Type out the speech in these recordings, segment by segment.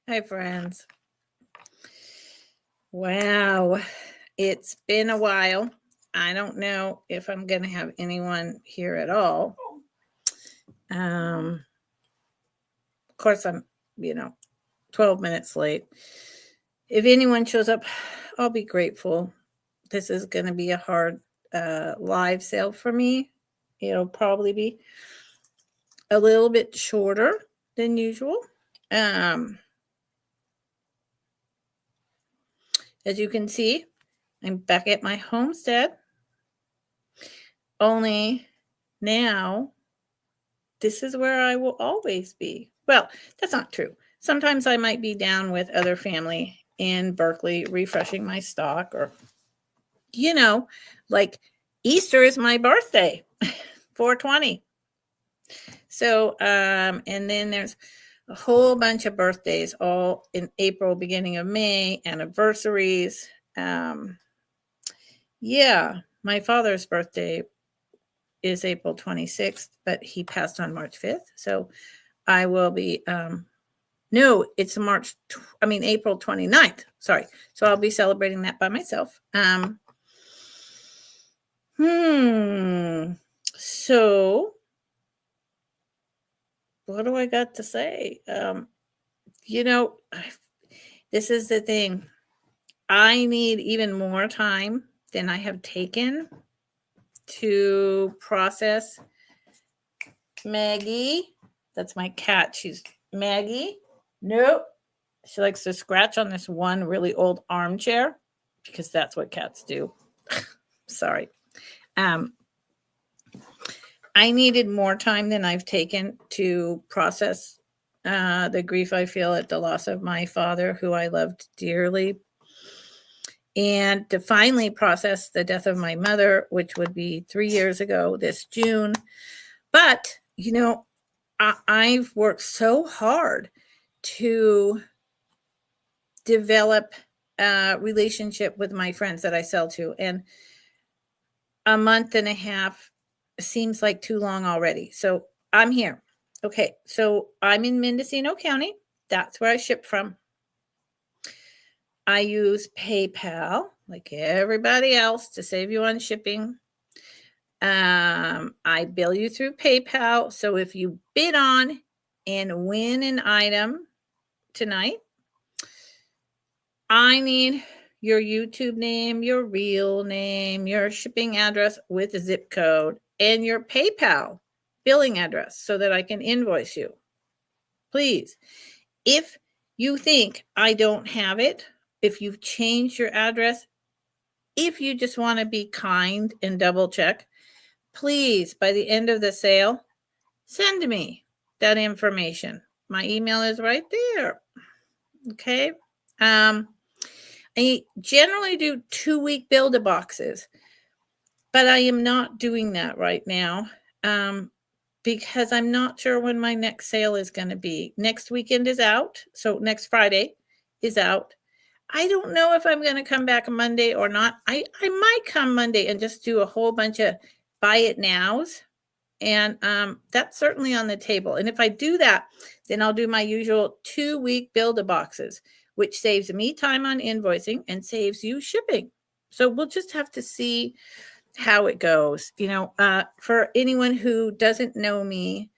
Hi, friends. Wow, it's been a while. I don't know if I'm going to have anyone here at all. Of course, I'm, 12 minutes late. If anyone shows up, I'll be grateful. This is going to be a hard live sale for me. It'll probably be a little bit shorter than usual. As you can see, I'm back at my homestead. Only now, this is where I will always be. Well, that's not true. Sometimes I might be down with other family in Berkeley refreshing my stock, or, like Easter is my birthday, 420. So, and then there's a whole bunch of birthdays all in April, beginning of May, anniversaries. My father's birthday is April 26th, but he passed on March 5th. So I will be, no, it's April 29th. Sorry. So I'll be celebrating that by myself. So what do I got to say? This is the thing. I need even more time than I have taken to process Maggie. That's my cat. She's Maggie. Nope. She likes to scratch on this one really old armchair because that's what cats do. Sorry. I needed more time than I've taken to process the grief I feel at the loss of my father, who I loved dearly, and to finally process the death of my mother, which would be 3 years ago this June. But, I've worked so hard to develop a relationship with my friends that I sell to. And a month and a half seems like too long already. So I'm here. Okay, so I'm in Mendocino County. That's where I ship from. I use PayPal, like everybody else, to save you on shipping. I bill you through PayPal. So if you bid on and win an item tonight, I need your YouTube name, your real name, your shipping address with a zip code, and your PayPal billing address so that I can invoice you. Please, if you think I don't have it, if you've changed your address, if you just want to be kind and double check, please, by the end of the sale, send me that information. My email is right there. Okay. I generally do 2-week build-a-boxes, but I am not doing that right now because I'm not sure when my next sale is going to be. Next weekend is out, so next Friday is out. I don't know if I'm going to come back Monday or not. I might come Monday and just do a whole bunch of buy it nows, and that's certainly on the table. And if I do that, then I'll do my usual 2-week build-a-boxes, which saves me time on invoicing and saves you shipping. So we'll just have to see how it goes. For anyone who doesn't know me,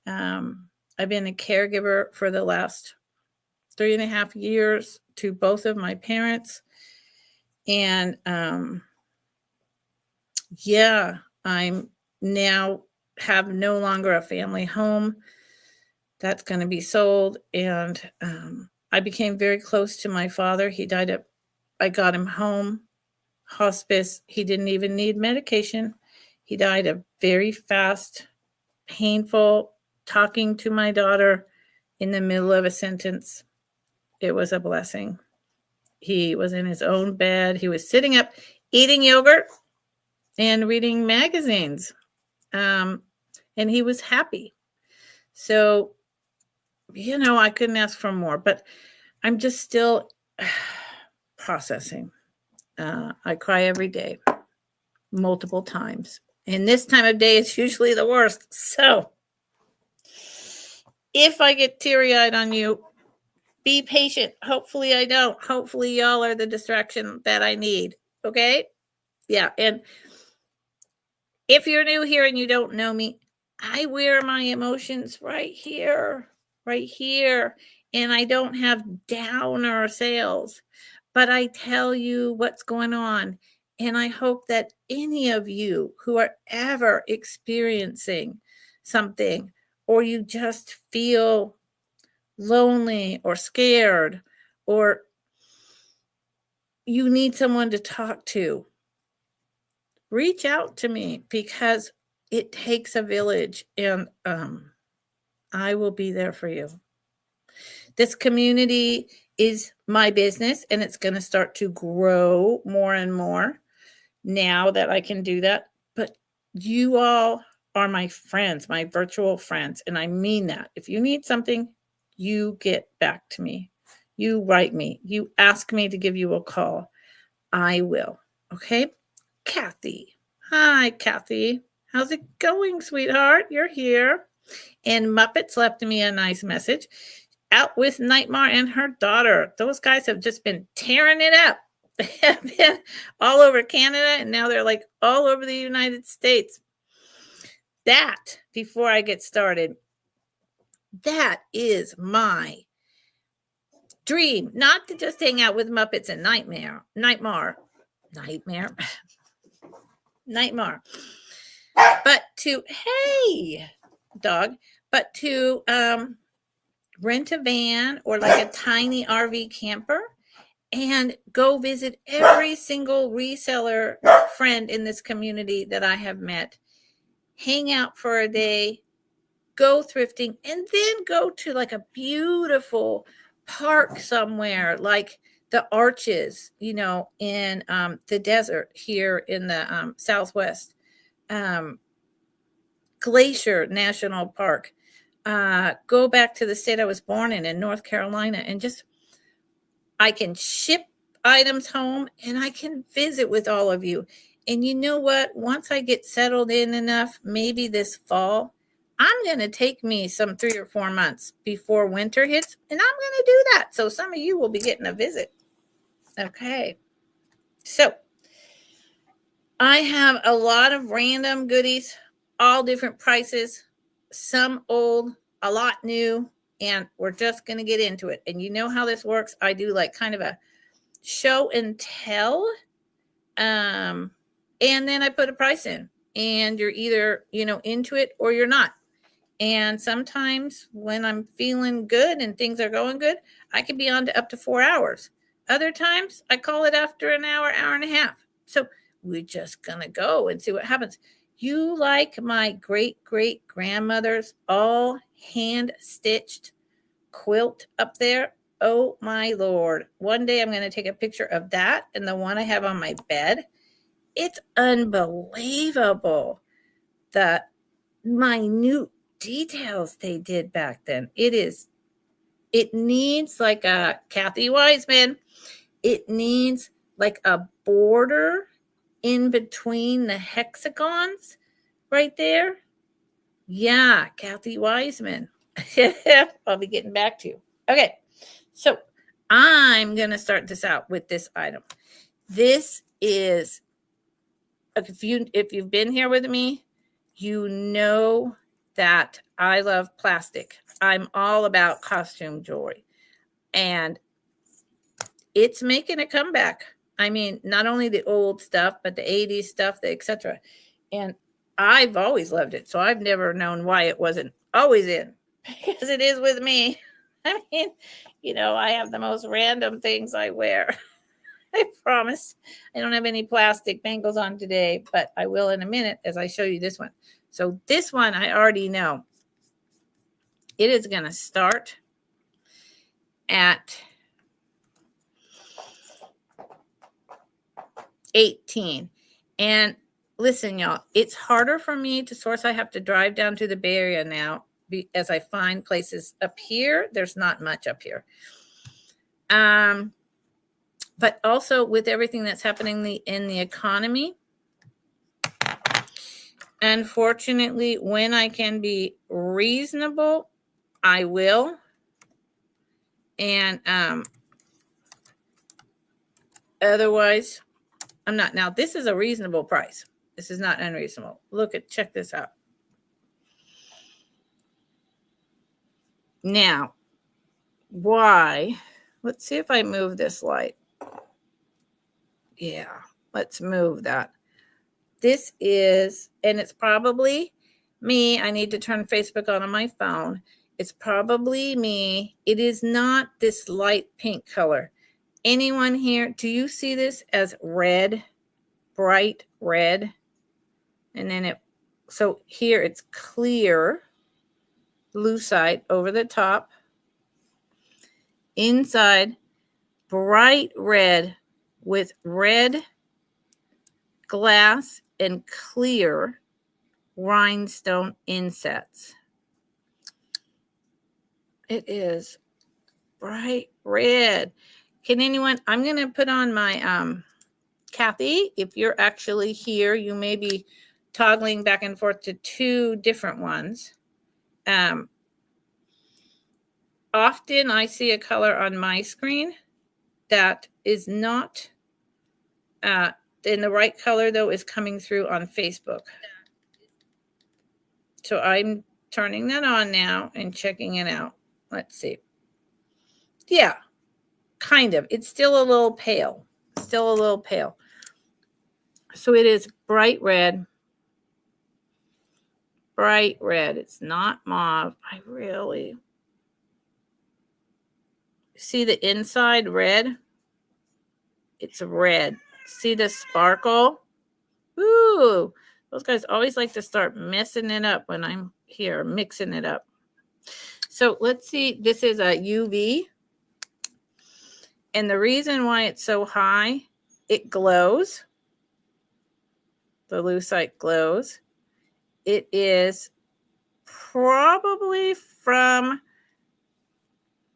I've been a caregiver for the last 3.5 years to both of my parents. And I'm now have no longer a family home. That's going to be sold. And I became very close to my father. He died I got him home, hospice. He didn't even need medication. He died a very fast, painful, talking to my daughter in the middle of a sentence. It was a blessing. He was in his own bed. He was sitting up, eating yogurt and reading magazines. And he was happy. So, I couldn't ask for more, but I'm just still processing. I cry every day, multiple times. And this time of day is usually the worst. So if I get teary-eyed on you, Be patient. Hopefully I don't. Hopefully y'all are the distraction that I need. Okay? Yeah. And if you're new here and you don't know me, I wear my emotions right here. And I don't have downer sales, but I tell you what's going on. And I hope that any of you who are ever experiencing something, or you just feel lonely or scared, or you need someone to talk to, reach out to me, because it takes a village, and I will be there for you. This community is my business, and it's going to start to grow more and more now that I can do that. But you all are my friends, my virtual friends, and I mean that. If you need something, you get back to me. You write me. You ask me to give you a call. I will. Okay? Kathy. Hi, Kathy. How's it going, sweetheart? You're here. And Muppets left me a nice message. Out with Nightmare and her daughter. Those guys have just been tearing it up. They have been all over Canada, and now they're like all over the United States. That, before I get started, that is my dream. Not to just hang out with Muppets and Nightmare. But to, hey, dog, but to rent a van or like a tiny RV camper and go visit every single reseller friend in this community that I have met, hang out for a day, go thrifting, and then go to like a beautiful park somewhere like the Arches, in the desert here in the Southwest, Glacier National Park, go back to the state I was born in North Carolina, and just, I can ship items home and I can visit with all of you. And you know what? Once I get settled in enough, maybe this fall, I'm going to take me some 3 or 4 months before winter hits, and I'm going to do that. So some of you will be getting a visit. Okay. So I have a lot of random goodies, all different prices, some old, a lot new, and we're just going to get into it. And you know how this works. I do like kind of a show and tell, and then I put a price in, and you're either into it or you're not. And sometimes when I'm feeling good and things are going good, I can be on to up to 4 hours. Other times I call it after an hour and a half. So we're just gonna go and see what happens. You like my great grandmother's all hand stitched quilt up there? Oh my Lord. One day I'm going to take a picture of that and the one I have on my bed. It's unbelievable the minute details they did back then. It needs like a Kathy Wiseman. It needs like a border in between the hexagons right there. Yeah, Kathy Wiseman. I'll be getting back to you. Okay, so I'm going to start this out with this item. This is, if you've been here with me, you know that I love plastic. I'm all about costume jewelry, and it's making a comeback. I mean, not only the old stuff, but the 80s stuff, the etc. And I've always loved it, so I've never known why it wasn't always in, because it is with me. I mean, I have the most random things I wear. I promise. I don't have any plastic bangles on today, but I will in a minute as I show you this one. So this one, I already know. It is going to start at $18. And listen, y'all, it's harder for me to source. I have to drive down to the Bay Area now as I find places up here. There's not much up here. But also with everything that's happening in the economy, unfortunately, when I can be reasonable, I will. And otherwise, I'm not. Now, this is a reasonable price. This is not unreasonable. Check this out. Now, why? Let's see if I move this light. Yeah, let's move that. This is, and it's probably me. I need to turn Facebook on my phone. It's probably me. It is not this light pink color. Anyone here, do you see this as red, bright red? And then so here it's clear, lucite over the top. Inside, bright red with red glass and clear rhinestone insets. It is bright red. Can anyone, I'm going to put on my, Kathy, if you're actually here, you may be toggling back and forth to two different ones. Often I see a color on my screen that is not in the right color, though, is coming through on Facebook. So I'm turning that on now and checking it out. Let's see. Yeah, kind of. It's still a little pale. Still a little pale. So it is bright red. Bright red. It's not mauve. I really see the inside red. It's red. See the sparkle? Ooh, those guys always like to start messing it up when I'm here, mixing it up. So let's see. This is a UV. And the reason why it's so high, it glows. The lucite glows. It is probably from,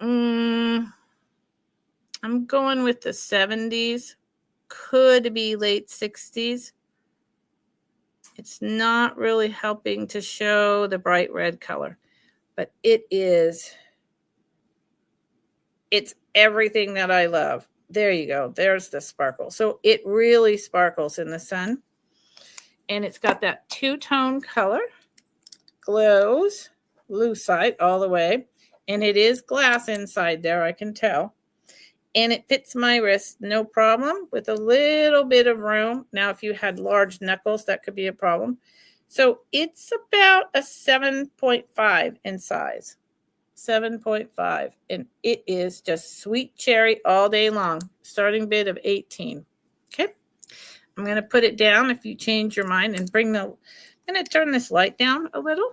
I'm going with the 70s. Could be late 60s. It's not really helping to show the bright red color, but it's everything that I love. There you go. There's the sparkle. So it really sparkles in the sun. And it's got that two-tone color. Glows, lucite all the way. And it is glass inside there, I can tell. And it fits my wrist, no problem, with a little bit of room. Now, if you had large knuckles, that could be a problem. So it's about a 7.5 in size. 7.5. And it is just sweet cherry all day long. Starting bid of 18. Okay. I'm going to put it down if you change your mind and I'm going to turn this light down a little.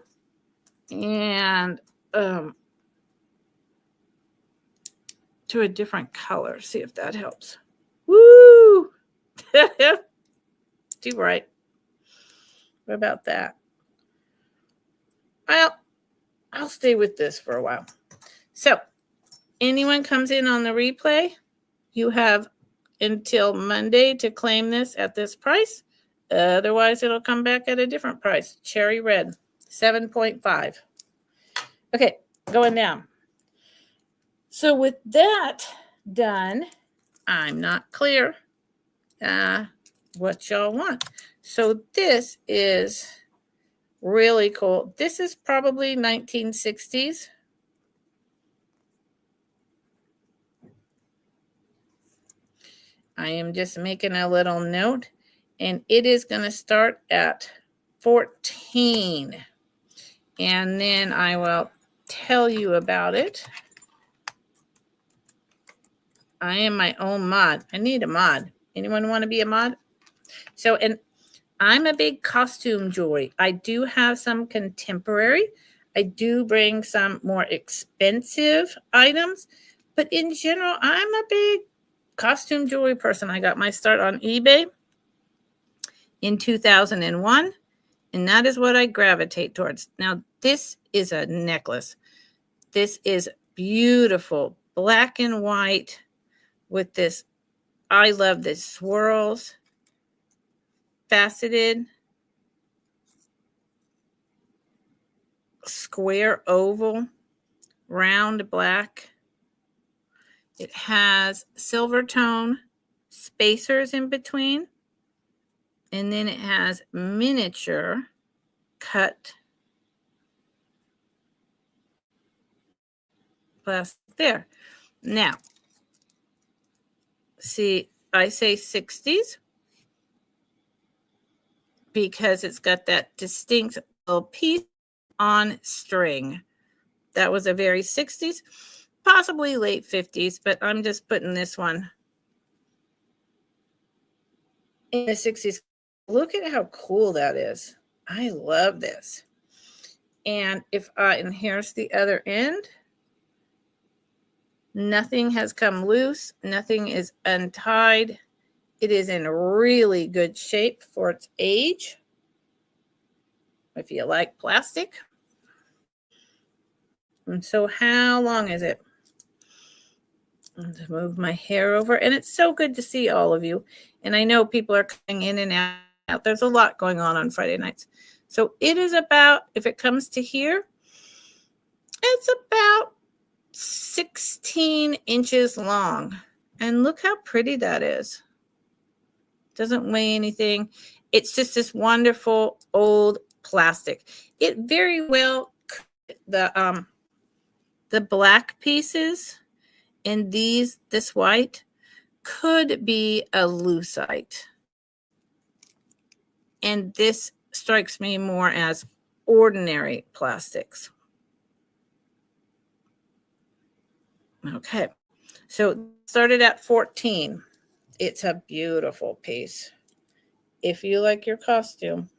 And to a different color. See if that helps. Woo! Too bright. What about that? Well, I'll stay with this for a while. So, anyone comes in on the replay, you have until Monday to claim this at this price. Otherwise, it'll come back at a different price. Cherry red, 7.5. Okay, going down. So with that done, I'm not clear what y'all want. So this is really cool. This is probably 1960s. I am just making a little note. And it is going to start at 14. And then I will tell you about it. I am my own mod. I need a mod. Anyone want to be a mod? So, and I'm a big costume jewelry. I do have some contemporary. I do bring some more expensive items. But in general, I'm a big costume jewelry person. I got my start on eBay in 2001. And that is what I gravitate towards. Now, this is a necklace. This is beautiful, black and white with this. I love this swirls, faceted, square oval, round black. It has silver tone spacers in between. And then it has miniature cut plastic there. Now, see, I say 60s because it's got that distinct little piece on string. That was a very 60s, possibly late 50s, but I'm just putting this one in the 60s. Look at how cool that is. I love this. And and here's the other end. Nothing has come loose. Nothing is untied. It is in really good shape for its age. If you like plastic. And so how long is it? I'll just move my hair over. And it's so good to see all of you. And I know people are coming in and out. There's a lot going on Friday nights. So it is about, if it comes to here, it's about 16 inches long. And look how pretty that is. Doesn't weigh anything. It's just this wonderful old plastic. It very well, the black pieces and this white could be a lucite. And this strikes me more as ordinary plastics. Okay, so started at 14. It's a beautiful piece. If you like your costume,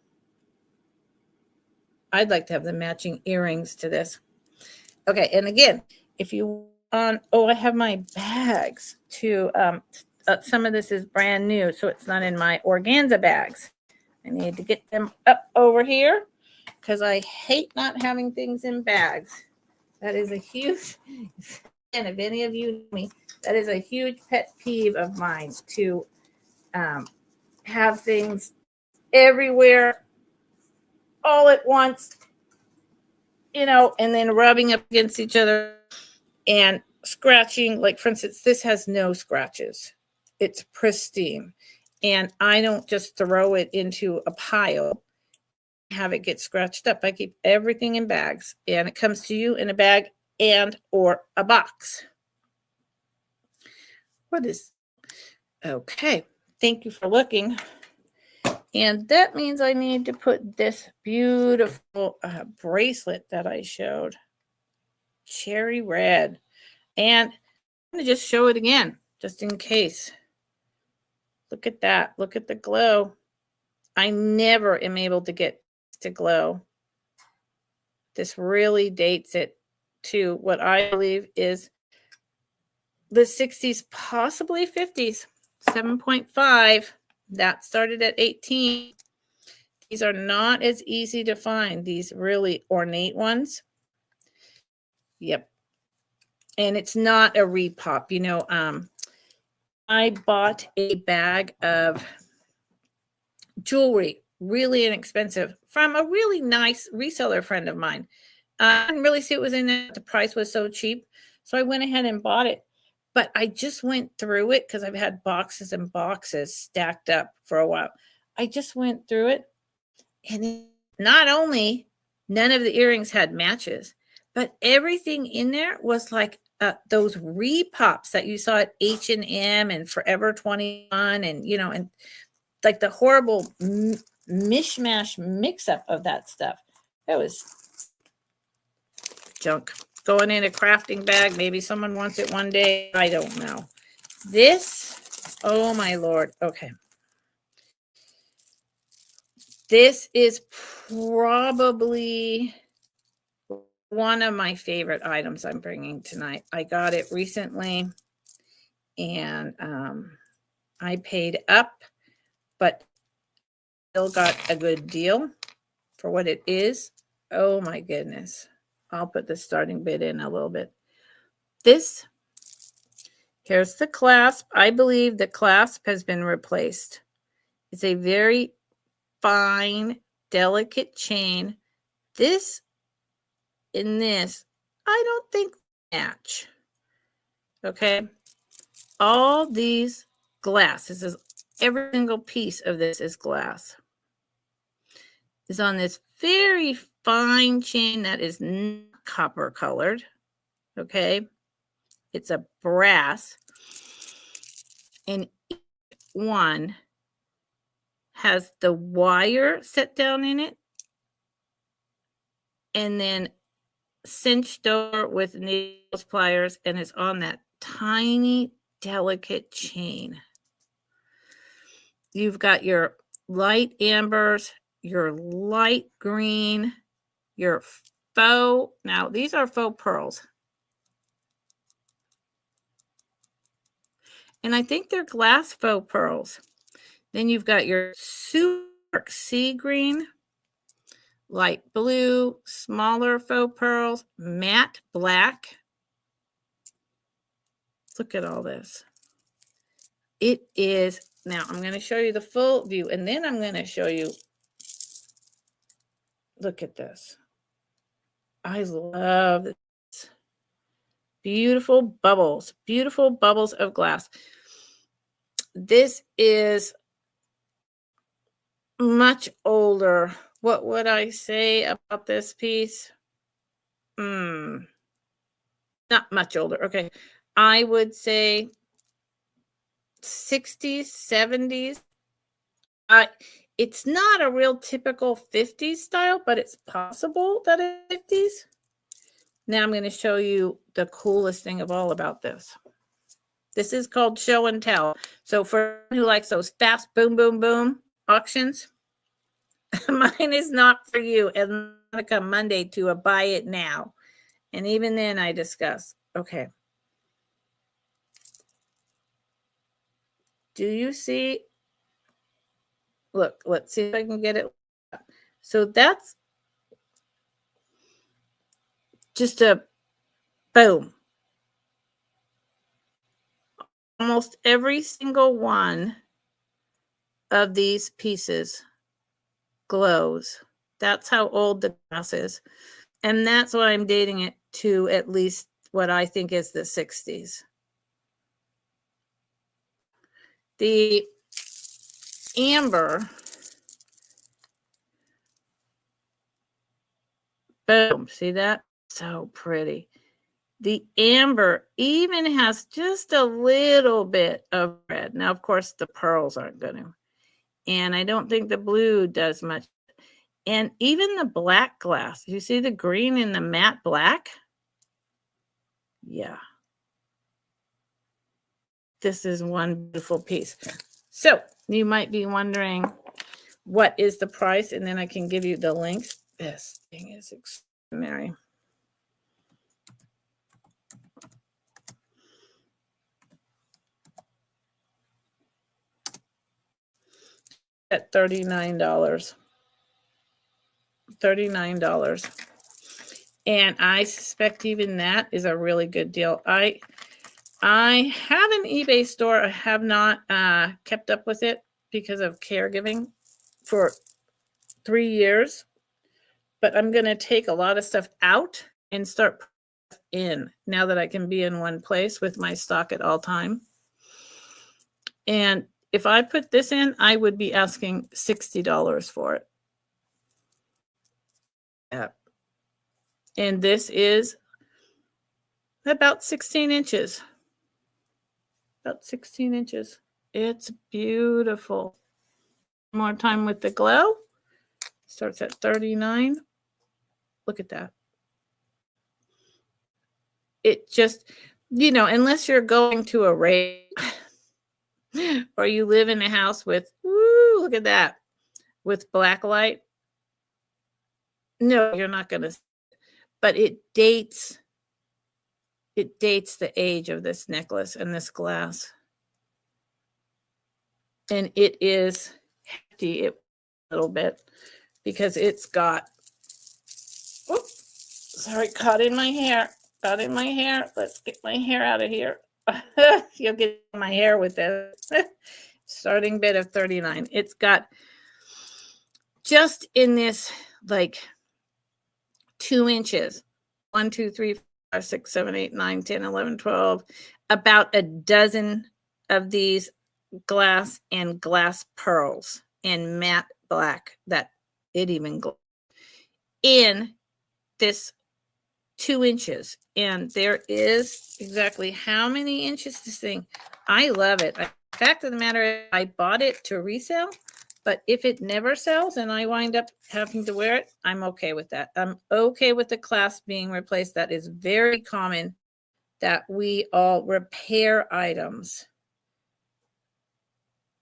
I'd like to have the matching earrings to this. Okay, and again, if you want, I have my bags too. Some of this is brand new, so it's not in my organza bags. I need to get them up over here because I hate not having things in bags. That is a huge, and if any of you know me, that is a huge pet peeve of mine to have things everywhere all at once, and then rubbing up against each other and scratching. Like, for instance, this has no scratches. It's pristine. And I don't just throw it into a pile, have it get scratched up. I keep everything in bags, and it comes to you in a bag and or a box. Okay. Thank you for looking. And that means I need to put this beautiful bracelet that I showed. Cherry red. And I'm going to just show it again, just in case. Look at that. Look at the glow. I never am able to get to glow. This really dates it to what I believe is the 60s, possibly 50s. 7.5. That started at 18. These are not as easy to find, these really ornate ones. Yep. And it's not a repop. I bought a bag of jewelry, really inexpensive, from a really nice reseller friend of mine. I didn't really see it was in there. The price was so cheap. So I went ahead and bought it. But I just went through it because I've had boxes and boxes stacked up for a while. I just went through it. And not only none of the earrings had matches, but everything in there was like those repops that you saw at H&M and Forever 21 and, and like the horrible mishmash mix-up of that stuff. That was junk. Going in a crafting bag. Maybe someone wants it one day. I don't know. This, oh my Lord. Okay. This is probably one of my favorite items I'm bringing tonight. I got it recently and I paid up, but still got a good deal for what it is. Oh my goodness. I'll put the starting bit in a little bit. Here's the clasp. I believe the clasp has been replaced. It's a very fine, delicate chain. This and this, I don't think match. Okay. all these glass. This is every single piece of this is glass. Is on this very fine chain that is not copper colored. Okay. It's a brass. And each one has the wire set down in it and then cinched over with nails, pliers, and it's on that tiny, delicate chain. You've got your light ambers, your light green, your faux. Now, these are faux pearls. And I think they're glass faux pearls. Then you've got your super sea green, light blue, smaller faux pearls, matte black. Look at all this. It is, now I'm going to show you the full view, and then I'm going to show you, look at this. I love this. Beautiful bubbles of glass. This is much older. What would I say about this piece? Not much older. Okay. I would say 60s, 70s. It's not a real typical 50s style, but it's possible that it's 50s. Now I'm going to show you the coolest thing of all about this. This is called show and tell. So for anyone who likes those fast boom, boom, boom auctions, mine is not for you. And I'm going to come Monday to a buy it now. And even then I discuss, okay. Do you see? Look, let's see if I can get it. So that's just a boom. Almost every single one of these pieces glows. That's how old the glass is. And that's why I'm dating it to at least what I think is the 60s. The amber, boom, see that? So pretty. The amber even has just a little bit of red. Now, of course, the pearls aren't going to. And I don't think the blue does much. And even the black glass, you see the green in the matte black? Yeah. This is one beautiful piece. So you might be wondering, what is the price? And then I can give you the links. This thing is extraordinary. At $39. $39. And I suspect even that is a really good deal. I have an eBay store. I have not kept up with it because of caregiving for 3 years. But I'm going to take a lot of stuff out and start in now that I can be in one place with my stock at all time. And if I put this in, I would be asking $60 for it. Yeah. And this is about 16 inches. About 16 inches. It's beautiful. More time with the glow. Starts at 39. Look at that. It just, unless you're going to a rave or you live in a house with, look at that, with black light. No, you're not going to. But it dates the age of this necklace and this glass. And it is hefty a little bit because it's got, caught in my hair. Let's get my hair out of here. You'll get my hair with this. Starting bid of 39. It's got just in this like 2 inches. 1, 2, 3, 4, 5, 6, 7, 8, 9, 10, 11, 12. about a dozen of these glass and glass pearls in matte black that it even glows in this 2 inches. And there is exactly how many inches this thing. I love it. The fact of the matter is I bought it to resell, but if it never sells and I wind up having to wear it, I'm okay with that. I'm okay with the clasp being replaced. That is very common that we all repair items.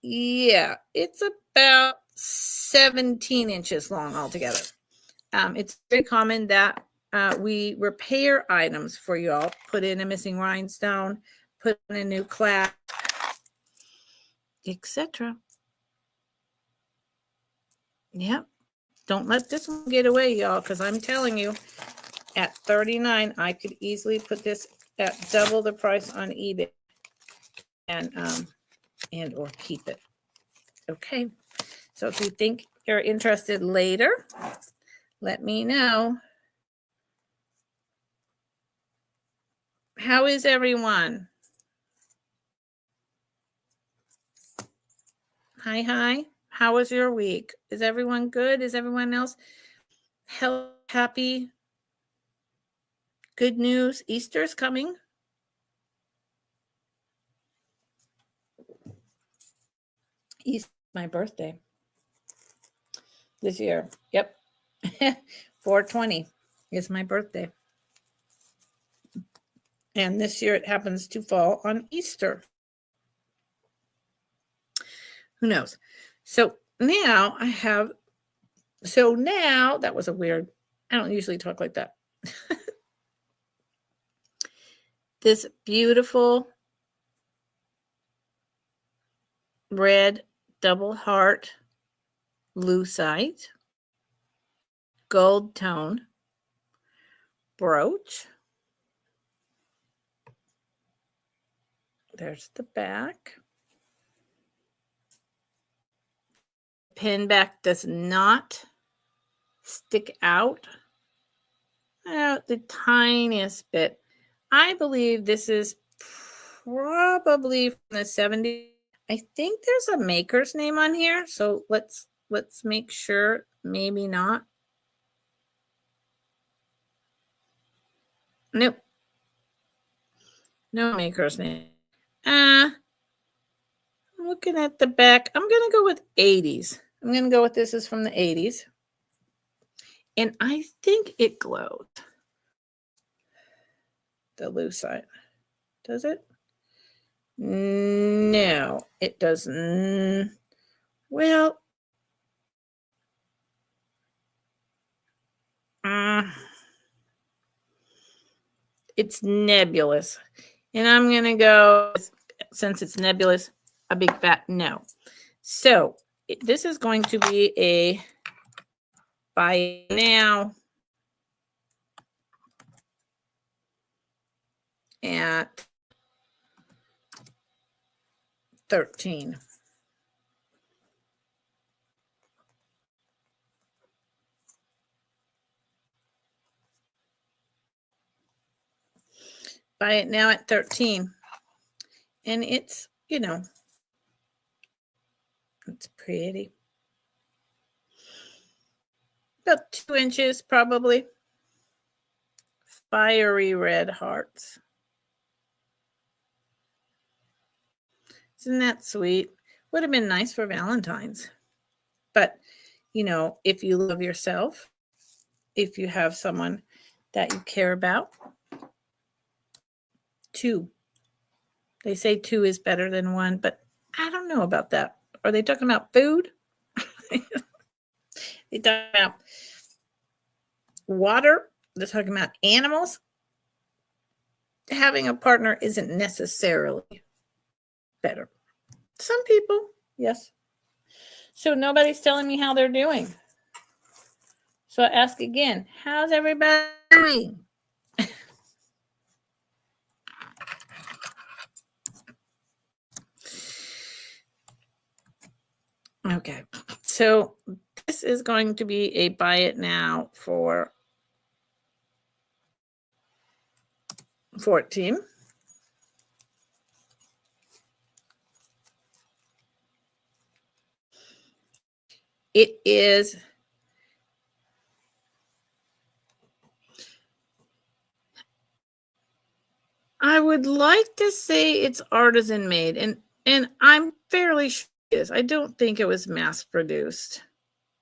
Yeah, it's about 17 inches long altogether. It's very common that we repair items for y'all, put in a missing rhinestone, put in a new clasp, etc. Yep. Don't let this one get away, y'all, because I'm telling you, at $39, I could easily put this at double the price on eBay and or keep it. Okay. So if you think you're interested later, let me know. How is everyone? Hi, hi. How was your week? Is everyone good? Is everyone else happy? Good news. Easter's coming. Easter's my birthday this year. Yep. 4/20 is my birthday. And this year it happens to fall on Easter. Who knows? So now that was a weird, I don't usually talk like that. This beautiful red double heart lucite gold tone brooch. There's the back. Pin back does not stick out the tiniest bit. I believe this is probably from the 70s. I think there's a maker's name on here, so let's make sure. Maybe not. Nope. No maker's name. I'm looking at the back. I'm going to go with 80s. I'm going to go with this is from the 80s. And I think it glows. The lucite. Does it? No, it doesn't. Well, it's nebulous. And I'm going to go, since it's nebulous, a big fat no. So this is going to be a buy now at 13. Buy it now at 13. And it's, it's pretty. About 2 inches, probably. Fiery red hearts. Isn't that sweet? Would have been nice for Valentine's. But, if you love yourself, if you have someone that you care about, 2. They say 2 is better than 1, but I don't know about that. Are they talking about food? They talking about water? They're talking about animals? Having a partner isn't necessarily better. Some people, yes. So nobody's telling me how they're doing. So I ask again, how's everybody doing? Okay, so this is going to be a buy it now for 14. It is, I would like to say it's artisan made, and I'm fairly sure it is. I don't think it was mass produced.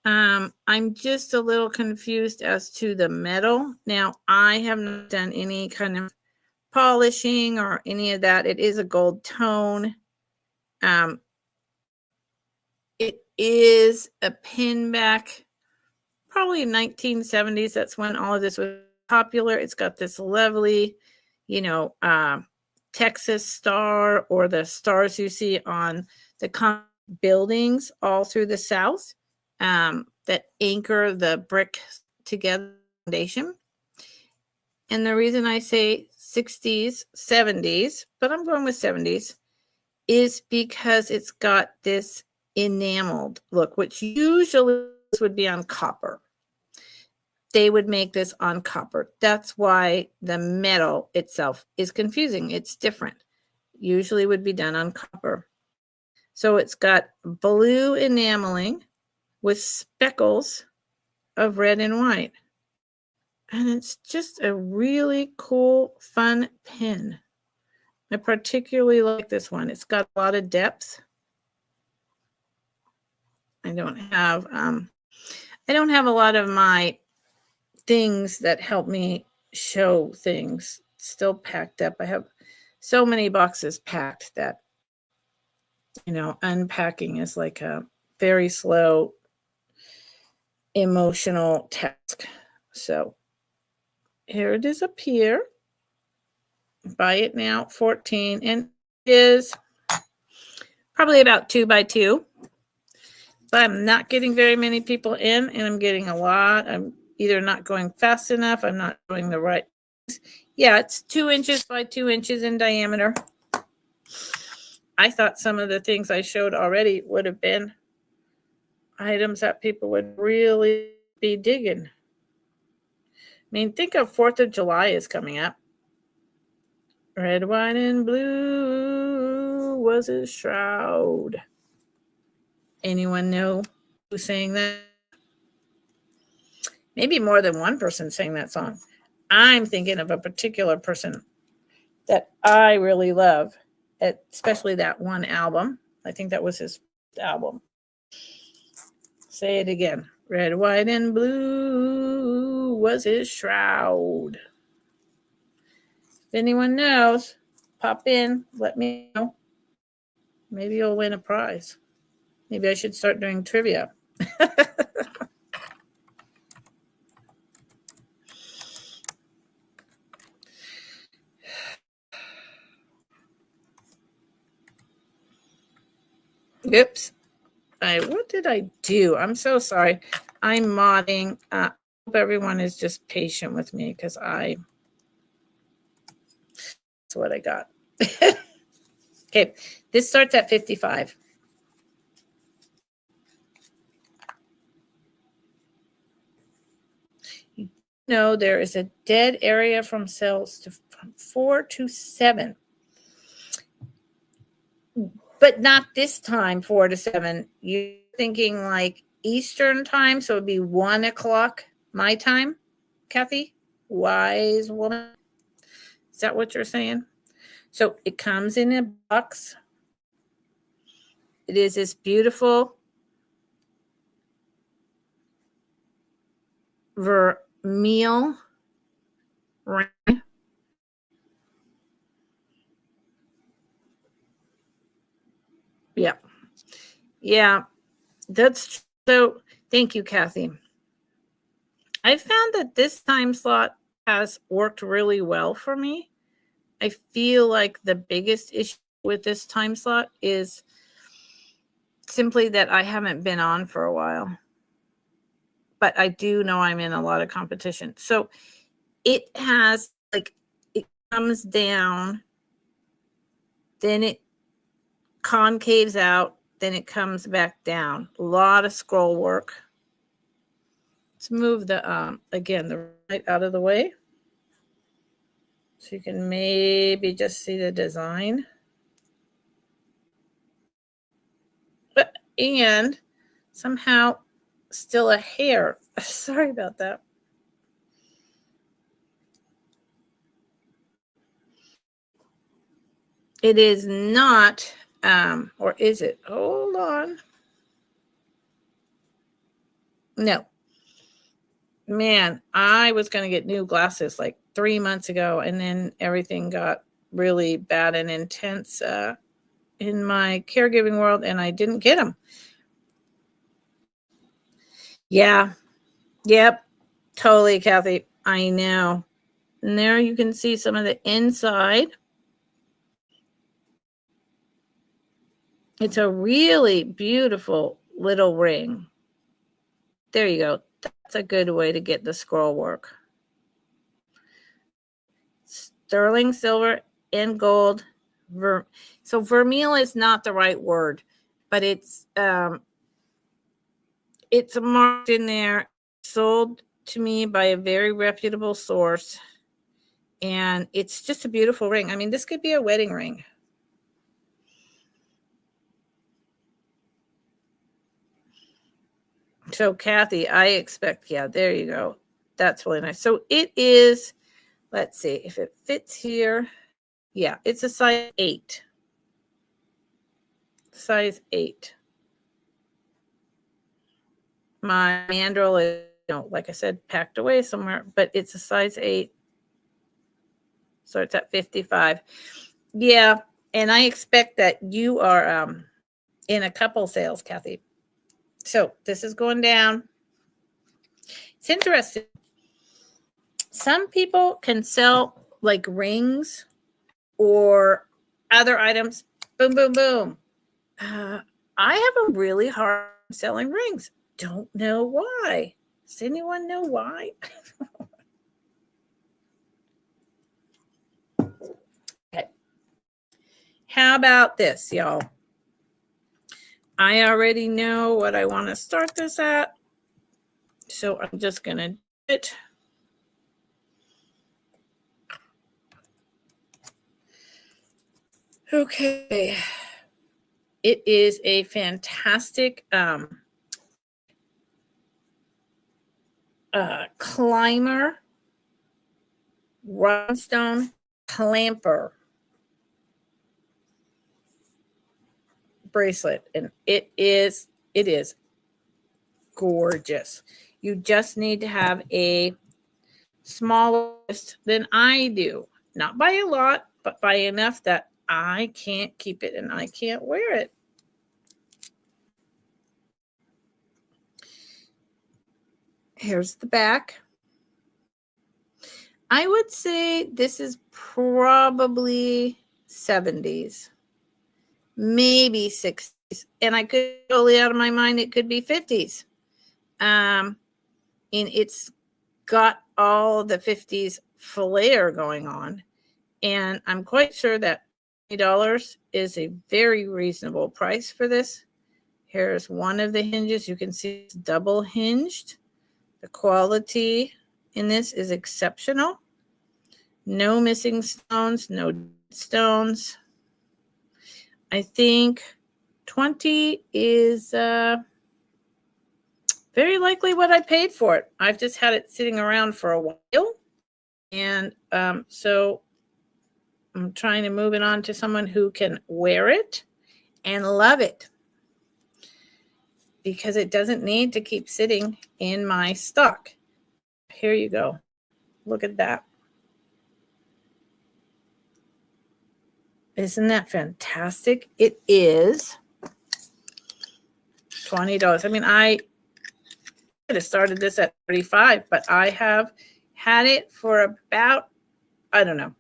I'm just a little confused as to the metal. Now, I have not done any kind of polishing or any of that. It is a gold tone. It is a pin back, probably 1970s. That's when all of this was popular. It's got this lovely, Texas star, or the stars you see on the buildings all through the South, that anchor the brick together foundation. And the reason I say 60s, 70s, but I'm going with 70s, is because it's got this enameled look, which usually would be on copper. They would make this on copper. That's why the metal itself is confusing. It's different. Usually would be done on copper. So it's got blue enameling with speckles of red and white. And it's just a really cool, fun pin. I particularly like this one. It's got a lot of depth. I don't have a lot of my things that help me show things still packed up. I have so many boxes packed that, unpacking is like a very slow emotional task. So here it is up here. Buy it now, 14, and it is probably about 2 by 2. But I'm not getting very many people in, and I'm getting a lot. I'm either not going fast enough, I'm not doing the right. Yeah, it's 2 inches by 2 inches in diameter. I thought some of the things I showed already would have been items that people would really be digging. I mean, think of 4th of July is coming up. Red, white, and blue was his shroud. Anyone know who sang that? Maybe more than one person sang that song. I'm thinking of a particular person that I really love, especially that one album. I think that was his album. Say it again. Red, white, and blue was his shroud. If anyone knows, pop in, let me know. Maybe you'll win a prize. Maybe I should start doing trivia. Oops. What did I do? I'm so sorry. I'm modding. I hope everyone is just patient with me because that's what I got. Okay, this starts at 55. You know there is a dead area from cells from 4 to 7. But not this time, 4 to 7. You're thinking like Eastern time, so it'd be 1 o'clock my time, Kathy? Wise woman. Is that what you're saying? So it comes in a box. It is this beautiful vermeil ring. Yeah. Yeah. That's so. Thank you, Kathy. I found that this time slot has worked really well for me. I feel like the biggest issue with this time slot is simply that I haven't been on for a while. But I do know I'm in a lot of competition. So it has, like, it comes down, then it concaves out, then it comes back down. A lot of scroll work. Let's move the, again, the right out of the way. So you can maybe just see the design. And somehow still a hair. Sorry about that. It is not, or is it? Hold on. No. Man, I was going to get new glasses like 3 months ago, and then everything got really bad and intense in my caregiving world, and I didn't get them. Yeah. Yep. Totally, Kathy. I know. And there you can see some of the inside. It's a really beautiful little ring. There you go. That's a good way to get the scroll work. Sterling silver and gold. So vermeil is not the right word, but it's marked in there, sold to me by a very reputable source, and it's just a beautiful ring. I mean, this could be a wedding ring. So Kathy, I expect, yeah, there you go. That's really nice. So it is, let's see if it fits here. Yeah, it's a size 8. Size 8. My mandrel is, like I said, packed away somewhere, but it's a size 8. So it's at 55. Yeah, and I expect that you are in a couple sales, Kathy. So this is going down. It's interesting. Some people can sell like rings or other items. Boom, boom, boom. I have a really hard time selling rings. Don't know why. Does anyone know why? Okay. How about this, y'all? I already know what I want to start this at. So I'm just going to do it. Okay. It is a fantastic climber rhinestone clamper bracelet, and it is gorgeous. You just need to have a smaller wrist than I do, not by a lot, but by enough that I can't keep it and I can't wear it. Here's the back. I would say this is probably 70s, maybe 60s. And I could totally out of my mind, it could be 50s. And it's got all the 50s flair going on. And I'm quite sure that $20 is a very reasonable price for this. Here's one of the hinges. You can see it's double hinged. The quality in this is exceptional. No missing stones, no stones. I think 20 is very likely what I paid for it. I've just had it sitting around for a while. And so I'm trying to move it on to someone who can wear it and love it, because it doesn't need to keep sitting in my stock. Here you go. Look at that. Isn't that fantastic? It is $20. I mean, I could have started this at $35, but I have had it for about, I don't know,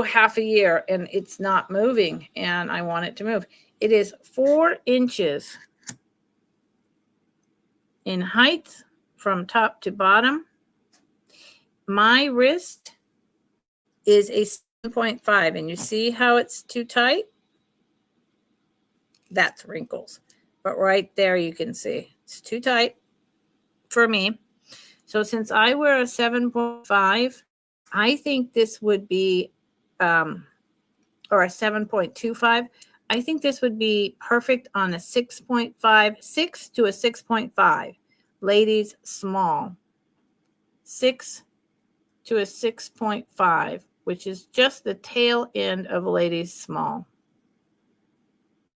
half a year, and it's not moving, and I want it to move. It is 4 inches in height from top to bottom. My wrist is a 7.5, and you see how it's too tight? That's wrinkles. But right there you can see it's too tight for me. So since I wear a 7.5, I think this would be, or a 7.25, I think this would be perfect on a 6.5, 6 to a 6.5. Ladies, small. 6 to a 6.5, which is just the tail end of ladies small.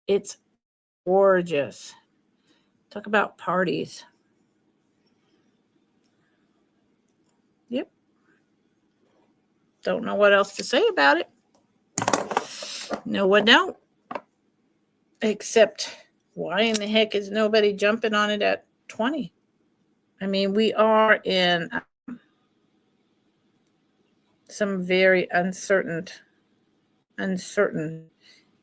It's gorgeous. Talk about parties. Yep. Don't know what else to say about it. No one don't. Except, why in the heck is nobody jumping on it at 20? I mean, we are in some very uncertain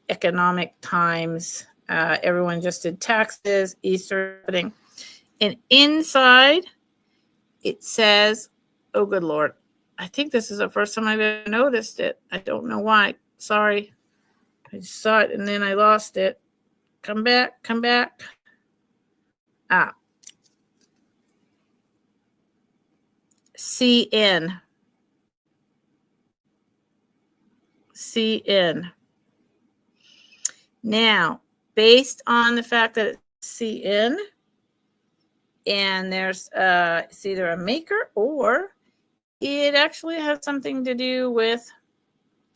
economic times. Everyone just did taxes, Easter, everything. And inside, it says, oh, good Lord. I think this is the first time I've ever noticed it. I don't know why. Sorry. I just saw it and then I lost it. Come back. CN. Now, based on the fact that it's CN, and there's it's either a maker or it actually has something to do with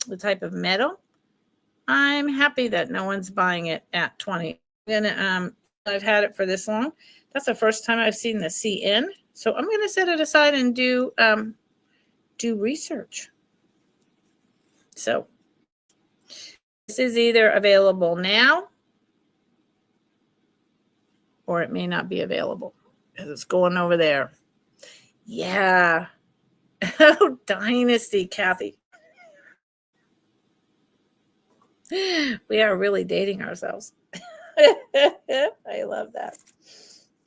the type of metal. I'm happy that no one's buying it at 20. And I've had it for this long. That's the first time I've seen the CN. So I'm going to set it aside and do research. So this is either available now or it may not be available because it's going over there. Yeah. Oh, Dynasty, Kathy. We are really dating ourselves. I love that.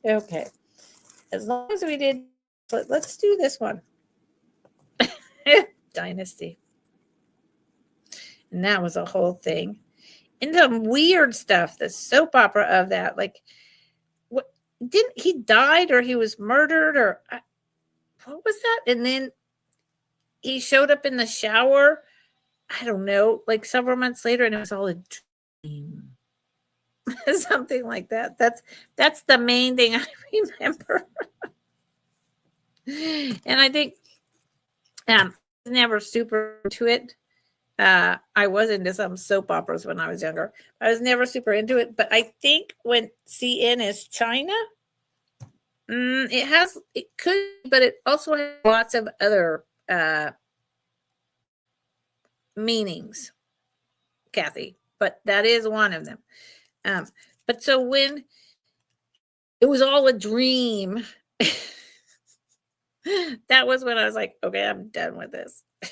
Okay. As long as we did, let's do this one. Dynasty. And that was a whole thing. And some weird stuff, the soap opera of that. Like, what didn't he died or he was murdered or what was that? And then he showed up in the shower. I don't know, like several months later, and it was all a dream. Something like that. That's the main thing I remember. And I think I was never super into it. I was into some soap operas when I was younger. I was never super into it, but I think when CN is China, it could, but it also has lots of other meanings, Kathy. But that is one of them. But so when it was all a dream, that was when I was like, okay, I'm done with this. I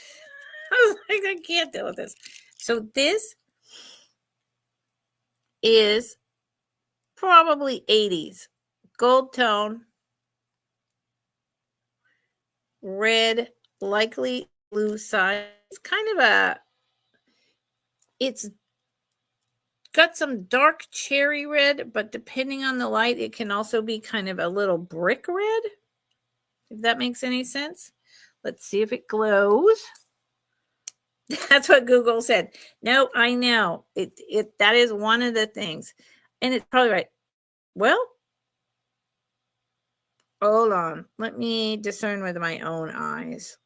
was like, I can't deal with this. So this is probably 80s. Gold tone. Red, likely blue side. It's kind of it's got some dark cherry red, but depending on the light, it can also be kind of a little brick red, if that makes any sense. Let's see if it glows. That's what Google said. No, I know. That is one of the things. And it's probably right. Well, hold on. Let me discern with my own eyes.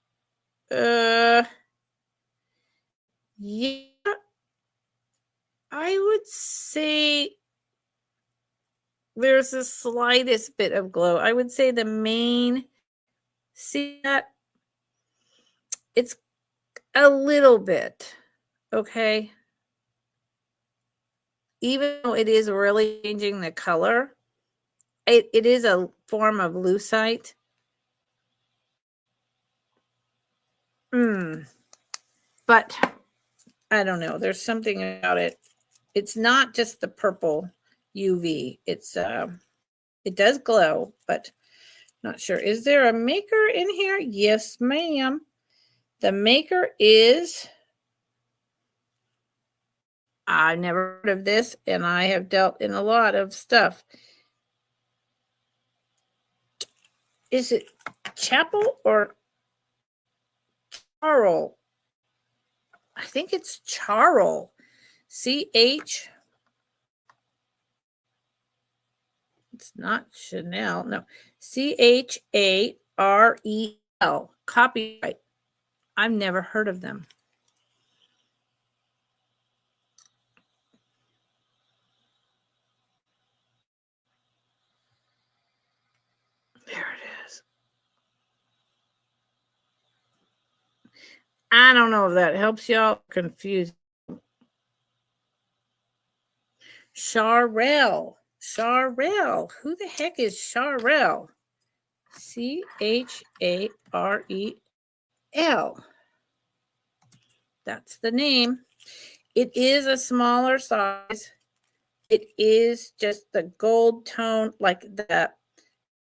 Yeah. I would say there's the slightest bit of glow. I would say the main, see that? It's a little bit, okay? Even though it is really changing the color, it is a form of lucite. But I don't know. There's something about it. It's not just the purple UV. It's it does glow, but not sure. Is there a maker in here? Yes, ma'am. The maker is, I've never heard of this, and I have dealt in a lot of stuff. Is it Chapel or Charl? I think it's Charl. CH. It's not Chanel. No. Charel. Copyright. I've never heard of them. There it is. I don't know if that helps y'all. Confused. Charel. Charel. Who the heck is Charel? Charel. That's the name. It is a smaller size. It is just the gold tone, like the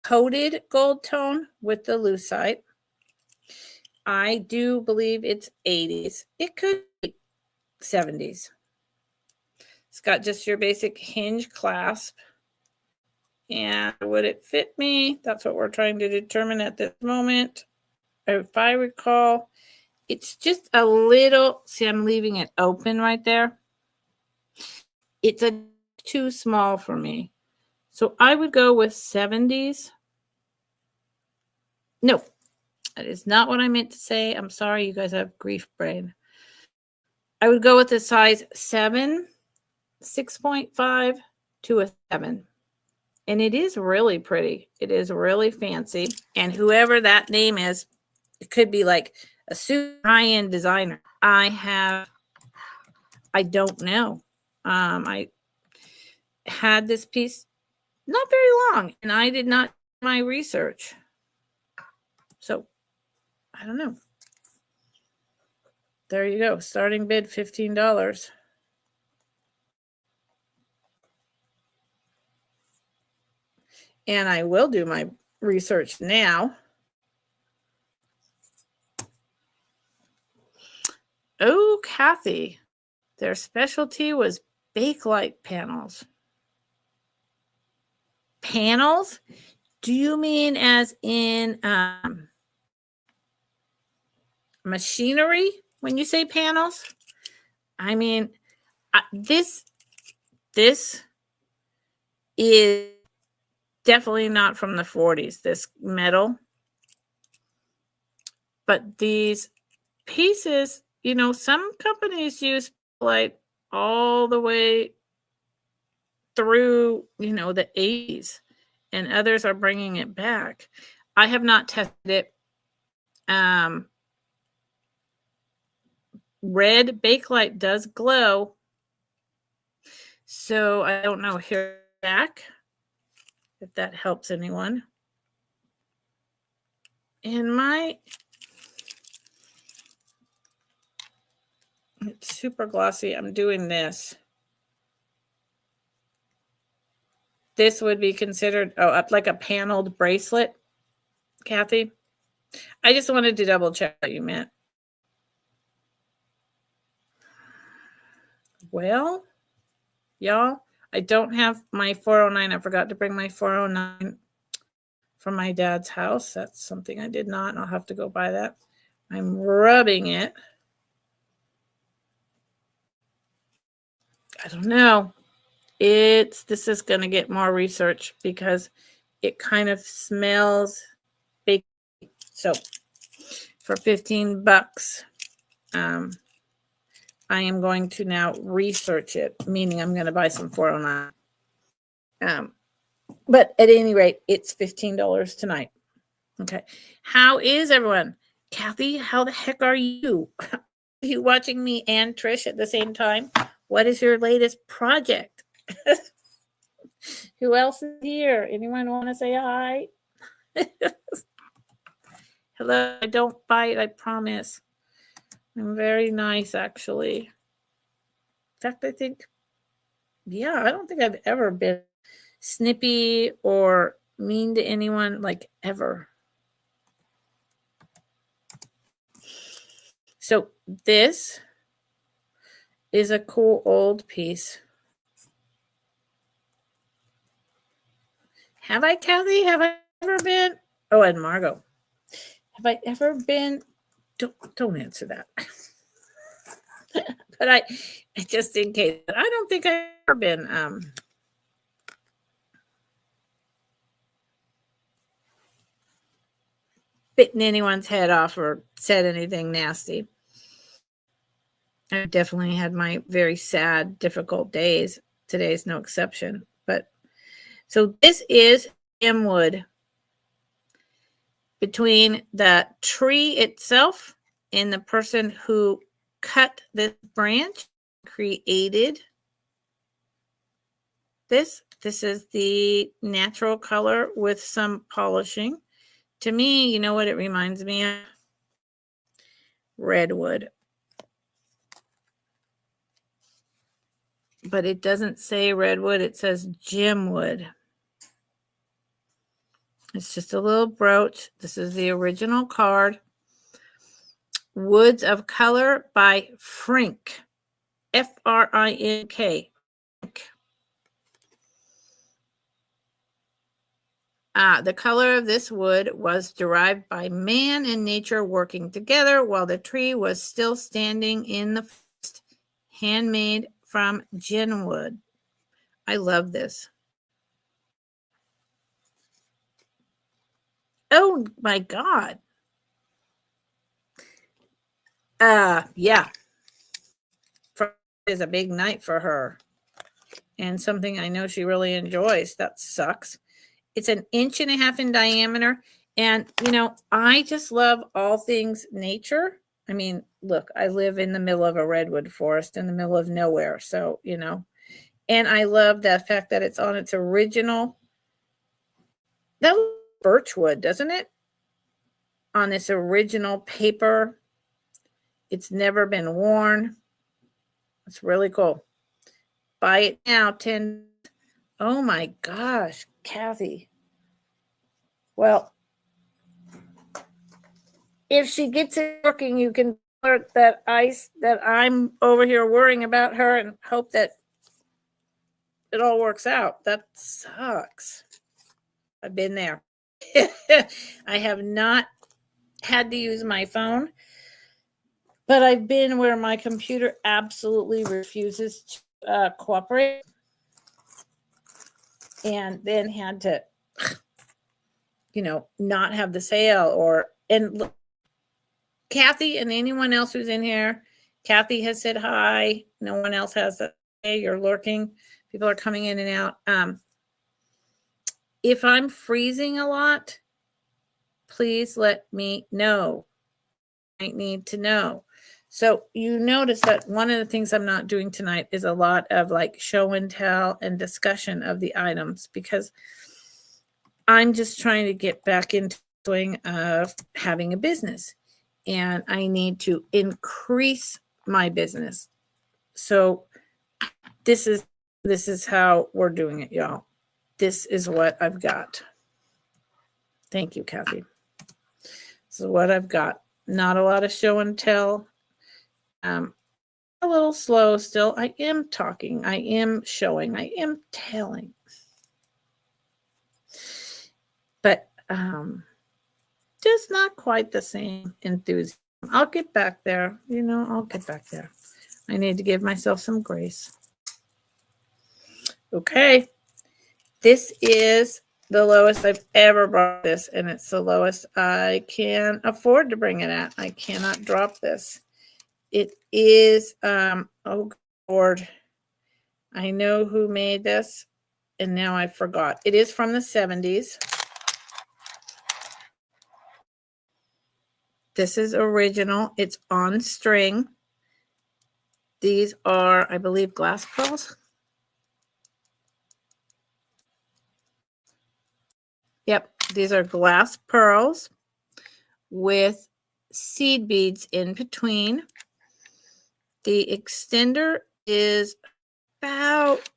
coated gold tone with the lucite. I do believe it's 80s. It could be 70s. It's got just your basic hinge clasp. And would it fit me? That's what we're trying to determine at this moment. If I recall, it's just a little, see, I'm leaving it open right there. It's too small for me. So I would go with 70s. No, that is not what I meant to say. I'm sorry, you guys have grief brain. I would go with the size 7, 6.5 to a 7. And it is really pretty. It is really fancy. And whoever that name is, it could be like a super high-end designer. I don't know. I had this piece not very long, and I did not do my research. So, I don't know. There you go. Starting bid, $15. And I will do my research now. Oh, Kathy. Their specialty was bakelite panels. Panels? Do you mean as in machinery when you say panels? I mean, this is definitely not from the 40s, this metal. But these pieces, you know, some companies use like all the way through, you know, the 80s, and others are bringing it back. I have not tested it. Red bakelite does glow. So I don't know here back if that helps anyone. And it's super glossy. I'm doing this. This would be considered like a paneled bracelet, Kathy. I just wanted to double check what you meant. Well, y'all, I don't have my 409. I forgot to bring my 409 from my dad's house. That's something I did not, and I'll have to go buy that. I'm rubbing it. I don't know. This is going to get more research because it kind of smells baked. So for $15, I am going to now research it, meaning I'm going to buy some 409. But at any rate, it's $15 tonight. Okay. How is everyone? Kathy, how the heck are you? Are you watching me and Trish at the same time? What is your latest project? Who else is here? Anyone want to say hi? Hello. I don't bite, I promise. I'm very nice, actually. In fact, I think, I don't think I've ever been snippy or mean to anyone, like ever. So this is a cool old piece. Have I, Kathy? Have I ever been? Oh, and Margot. Have I ever been? Don't answer that. But I just in case, I don't think I've ever been bitten anyone's head off or said anything nasty. I definitely had my very sad, difficult days. Today's no exception. But so this is gem wood. Between the tree itself and the person who cut this branch, created this. This is the natural color with some polishing. To me, you know what it reminds me of? Redwood. But it doesn't say redwood, it says gemwood. It's just a little brooch. This is the original card. Woods of Color by Frink. F-R-I-N-K. The color of this wood was derived by man and nature working together while the tree was still standing in the forest. Handmade from gemwood. I love this. Oh my God. Yeah. Friday is a big night for her. And something I know she really enjoys. That sucks. It's 1.5 inches in diameter. And, you know, I just love all things nature. I mean, look, I live in the middle of a redwood forest in the middle of nowhere. So, you know, and I love the fact that it's on its original. That looks like birchwood, doesn't it? On this original paper. It's never been worn. It's really cool. Buy it now, 10. Oh my gosh, Kathy. Well, if she gets it working, you can tell her that I'm over here worrying about her and hope that it all works out. That sucks. I've been there. I have not had to use my phone, but I've been where my computer absolutely refuses to cooperate, and then had to, you know, not have the sale. And Kathy and anyone else who's in here, Kathy has said hi. No one else has said, hey, you're lurking. People are coming in and out. If I'm freezing a lot, please let me know. I need to know. So you notice that one of the things I'm not doing tonight is a lot of like show and tell and discussion of the items, because I'm just trying to get back into the swing of having a business, and I need to increase my business. So this is how we're doing it, y'all. This is what I've got. Thank you, Kathy. This is what I've got. Not a lot of show and tell. A little slow still. I am talking. I am showing. I am telling. But just not quite the same enthusiasm. I'll get back there. You know, I'll get back there. I need to give myself some grace. Okay. This is the lowest I've ever brought this, and it's the lowest I can afford to bring it at. I cannot drop this. It is, oh Lord, I know who made this, and now I forgot. It is from the 70s. This is original. It's on string. These are, I believe, glass pearls. Yep, these are glass pearls with seed beads in between. The extender is about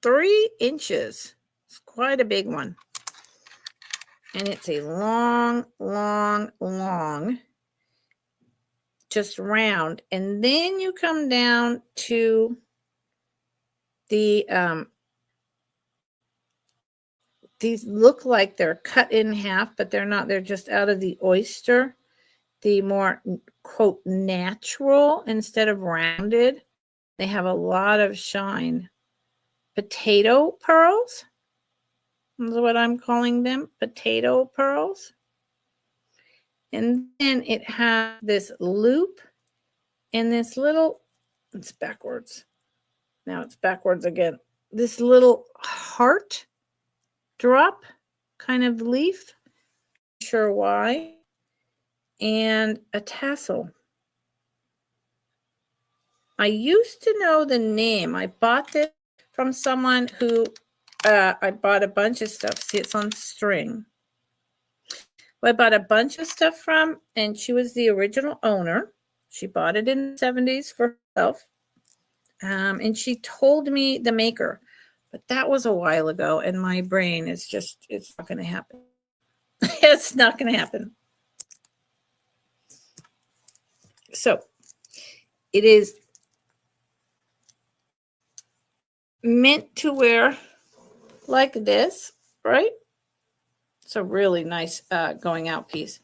3 inches. It's quite a big one. And it's a long, long, long, just round. And then you come down to the, these look like they're cut in half, but they're not. They're just out of the oyster. The more, quote, natural instead of rounded. They have a lot of shine. Potato pearls. Is what I'm calling them, potato pearls. And then it has this loop and this little, it's backwards. Now it's backwards again. This little heart drop kind of leaf. Not sure why. And a tassel. I used to know the name. I bought this from someone who I bought a bunch of stuff. See, it's on string. I bought a bunch of stuff from, and she was the original owner. She bought it in the 70s for herself. And she told me the maker, but that was a while ago, and my brain is just, it's not going to happen. It's not going to happen. So it is meant to wear like this, right? It's a really nice going out piece.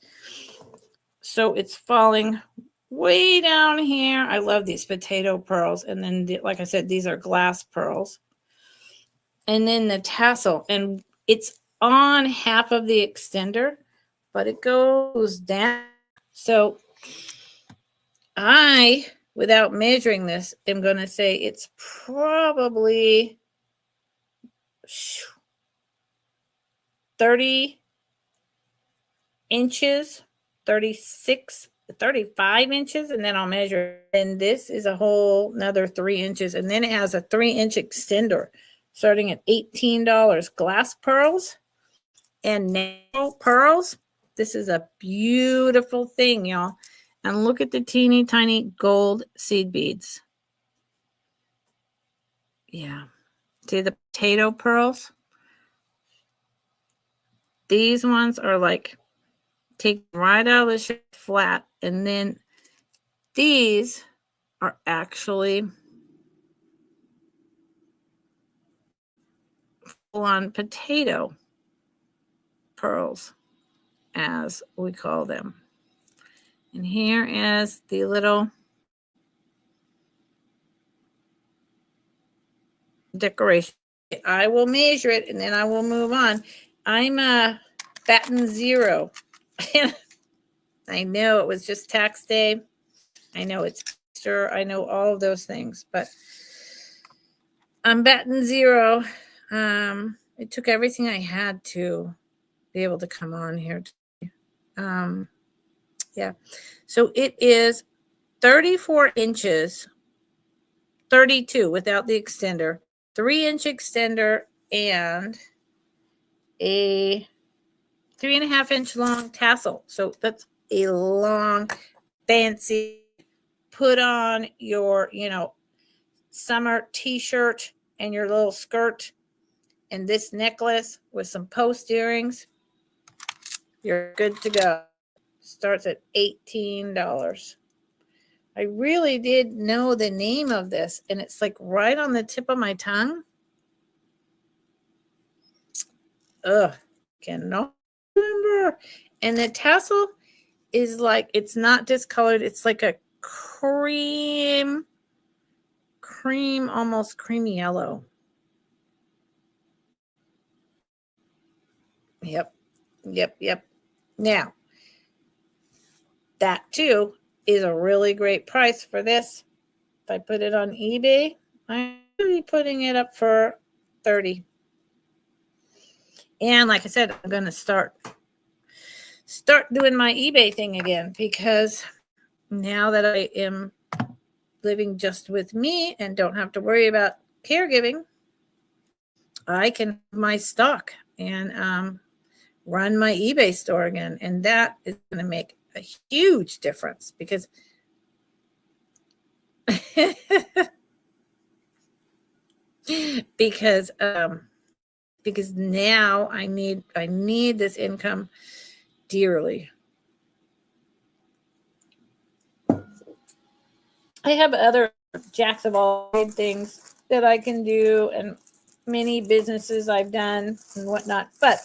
So it's falling way down here. I love these potato pearls. And then, like I said, these are glass pearls. And then the tassel. And it's on half of the extender, but it goes down. So I, without measuring this, am going to say it's probably 30 inches, 36, 35 inches, and then I'll measure. And this is a whole another 3 inches. And then it has a 3-inch extender starting at $18. Glass pearls and natural pearls. This is a beautiful thing, y'all. And look at the teeny tiny gold seed beads. Yeah. See the potato pearls? These ones are like, take right out of the shape flat. And then these are actually full-on potato pearls, as we call them. And here is the little decoration. I will measure it and then I will move on. I'm batting zero. I know it was just tax day. I know it's Easter. I know all of those things, but I'm batting zero. It took everything I had to be able to come on here today. Yeah. So it is 34 inches, 32 without the extender, 3-inch extender, and a 3.5-inch long tassel. So that's a long, fancy, put on your, summer t-shirt and your little skirt and this necklace with some post earrings. You're good to go. Starts at $18. I really did know the name of this, and it's like right on the tip of my tongue. Ugh, cannot remember. And the tassel is like, it's not discolored. It's like a cream, almost creamy yellow. Yep. Now, that too is a really great price for this. If I put it on eBay, I'm going to be putting it up for $30. And like I said, I'm going to start doing my eBay thing again, because now that I am living just with me and don't have to worry about caregiving, I can have my stock and run my eBay store again. And that is going to make a huge difference because because now I need this income dearly. I have other jacks of all things that I can do and many businesses I've done and whatnot, but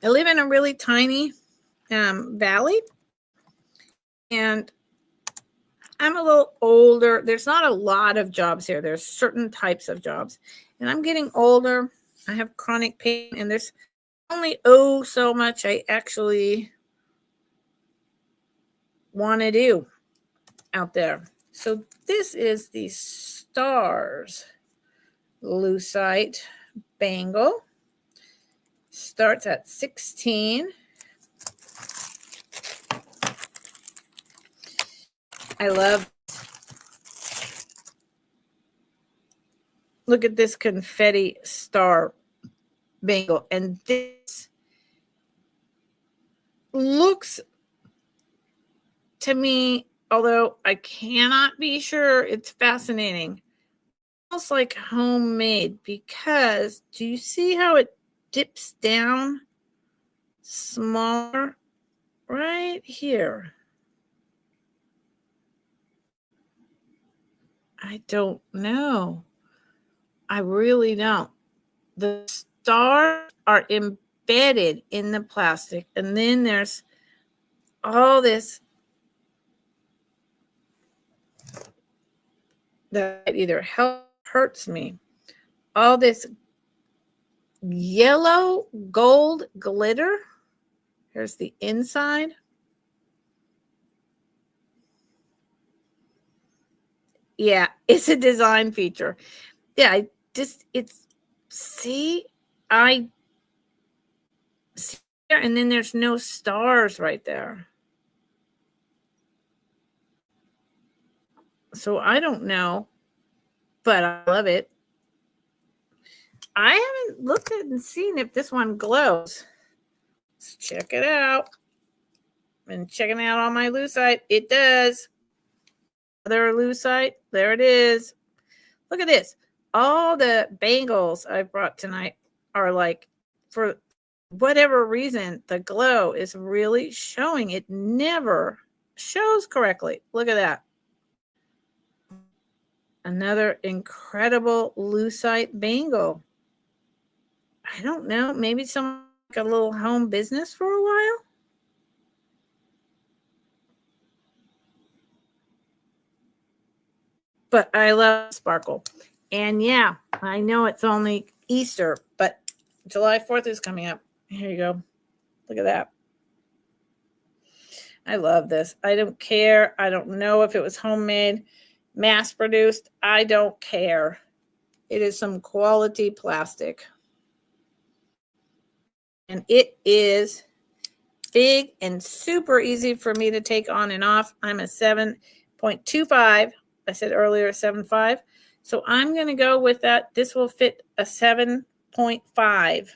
I live in a really tiny valley, and I'm a little older. There's not a lot of jobs here. There's certain types of jobs, and I'm getting older. I have chronic pain, and there's only so much I actually want to do out there. So this is the Stars Lucite bangle. Starts at 16. I love, look at this confetti star bangle. And this looks to me, although I cannot be sure, it's fascinating. Almost like homemade, because do you see how it dips down smaller right here? I don't know. I really don't. The stars are embedded in the plastic, and then there's all this that either hurts me. All this yellow gold glitter. Here's the inside. Yeah, it's a design feature. Yeah, I see there, and then there's no stars right there. So I don't know, but I love it. I haven't looked at and seen if this one glows. Let's check it out. Been checking out on my lucite. It does. Other lucite. There it is. Look at this. All the bangles I brought tonight are like, for whatever reason, the glow is really showing. It never shows correctly. Look at that. Another incredible lucite bangle. I don't know. Maybe some like a little home business for a while. But I love sparkle. And yeah, I know it's only Easter, but July 4th is coming up. Here you go. Look at that. I love this. I don't care. I don't know if it was homemade, mass produced. I don't care. It is some quality plastic. And it is big and super easy for me to take on and off. I'm a 7.25. I said earlier 7.5. So I'm going to go with that. This will fit a 7.5,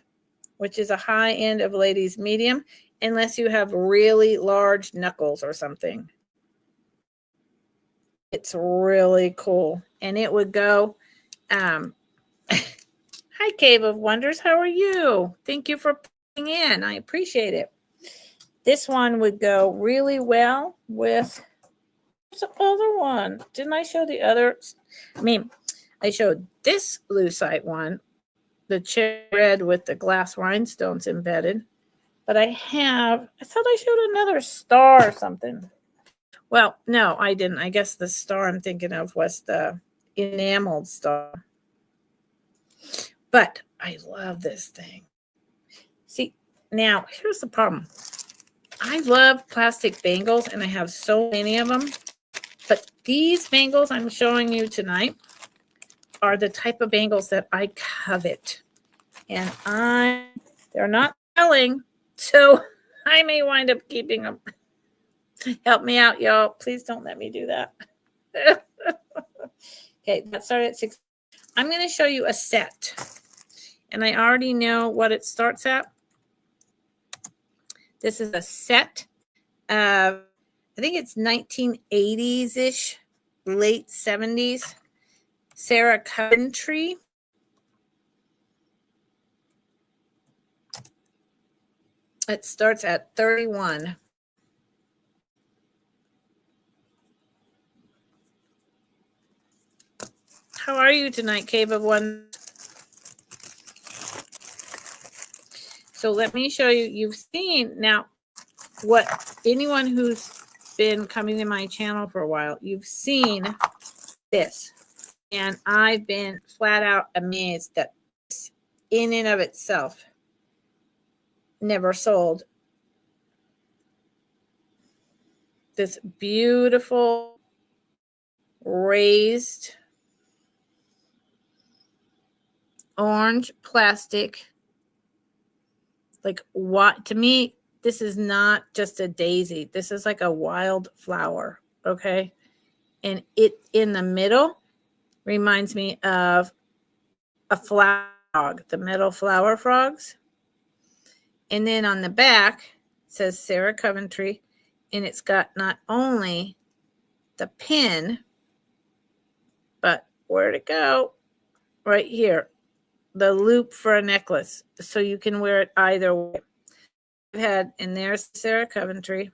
which is a high end of ladies medium, unless you have really large knuckles or something. It's really cool. And it would go, hi, Cave of Wonders. How are you? Thank you for putting in. I appreciate it. This one would go really well with, what's the other one? Didn't I show the other? I showed this lucite one, the cherry red with the glass rhinestones embedded. But I thought I showed another star or something. Well, no, I didn't. I guess the star I'm thinking of was the enameled star. But I love this thing. See, now here's the problem. I love plastic bangles, and I have so many of them. But these bangles I'm showing you tonight are the type of bangles that I covet. And they're not selling, so I may wind up keeping them. Help me out, y'all. Please don't let me do that. Okay, that started at 6. I'm going to show you a set. And I already know what it starts at. This is a set of, I think it's 1980s-ish, late 70s. Sarah Coventry. It starts at 31. How are you tonight, Cave of One? So let me show you. You've seen now what anyone who's been coming to my channel for a while, you've seen this. And I've been flat out amazed that this in and of itself. Never sold. This beautiful raised orange plastic. Like, what, to me, this is not just a daisy. This is like a wild flower, okay? And it in the middle reminds me of a flower frog, the metal flower frogs. And then on the back it says Sarah Coventry, and it's got not only the pin, but where'd it go? Right here, the loop for a necklace, so you can wear it either way. I've had, and there's Sarah Coventry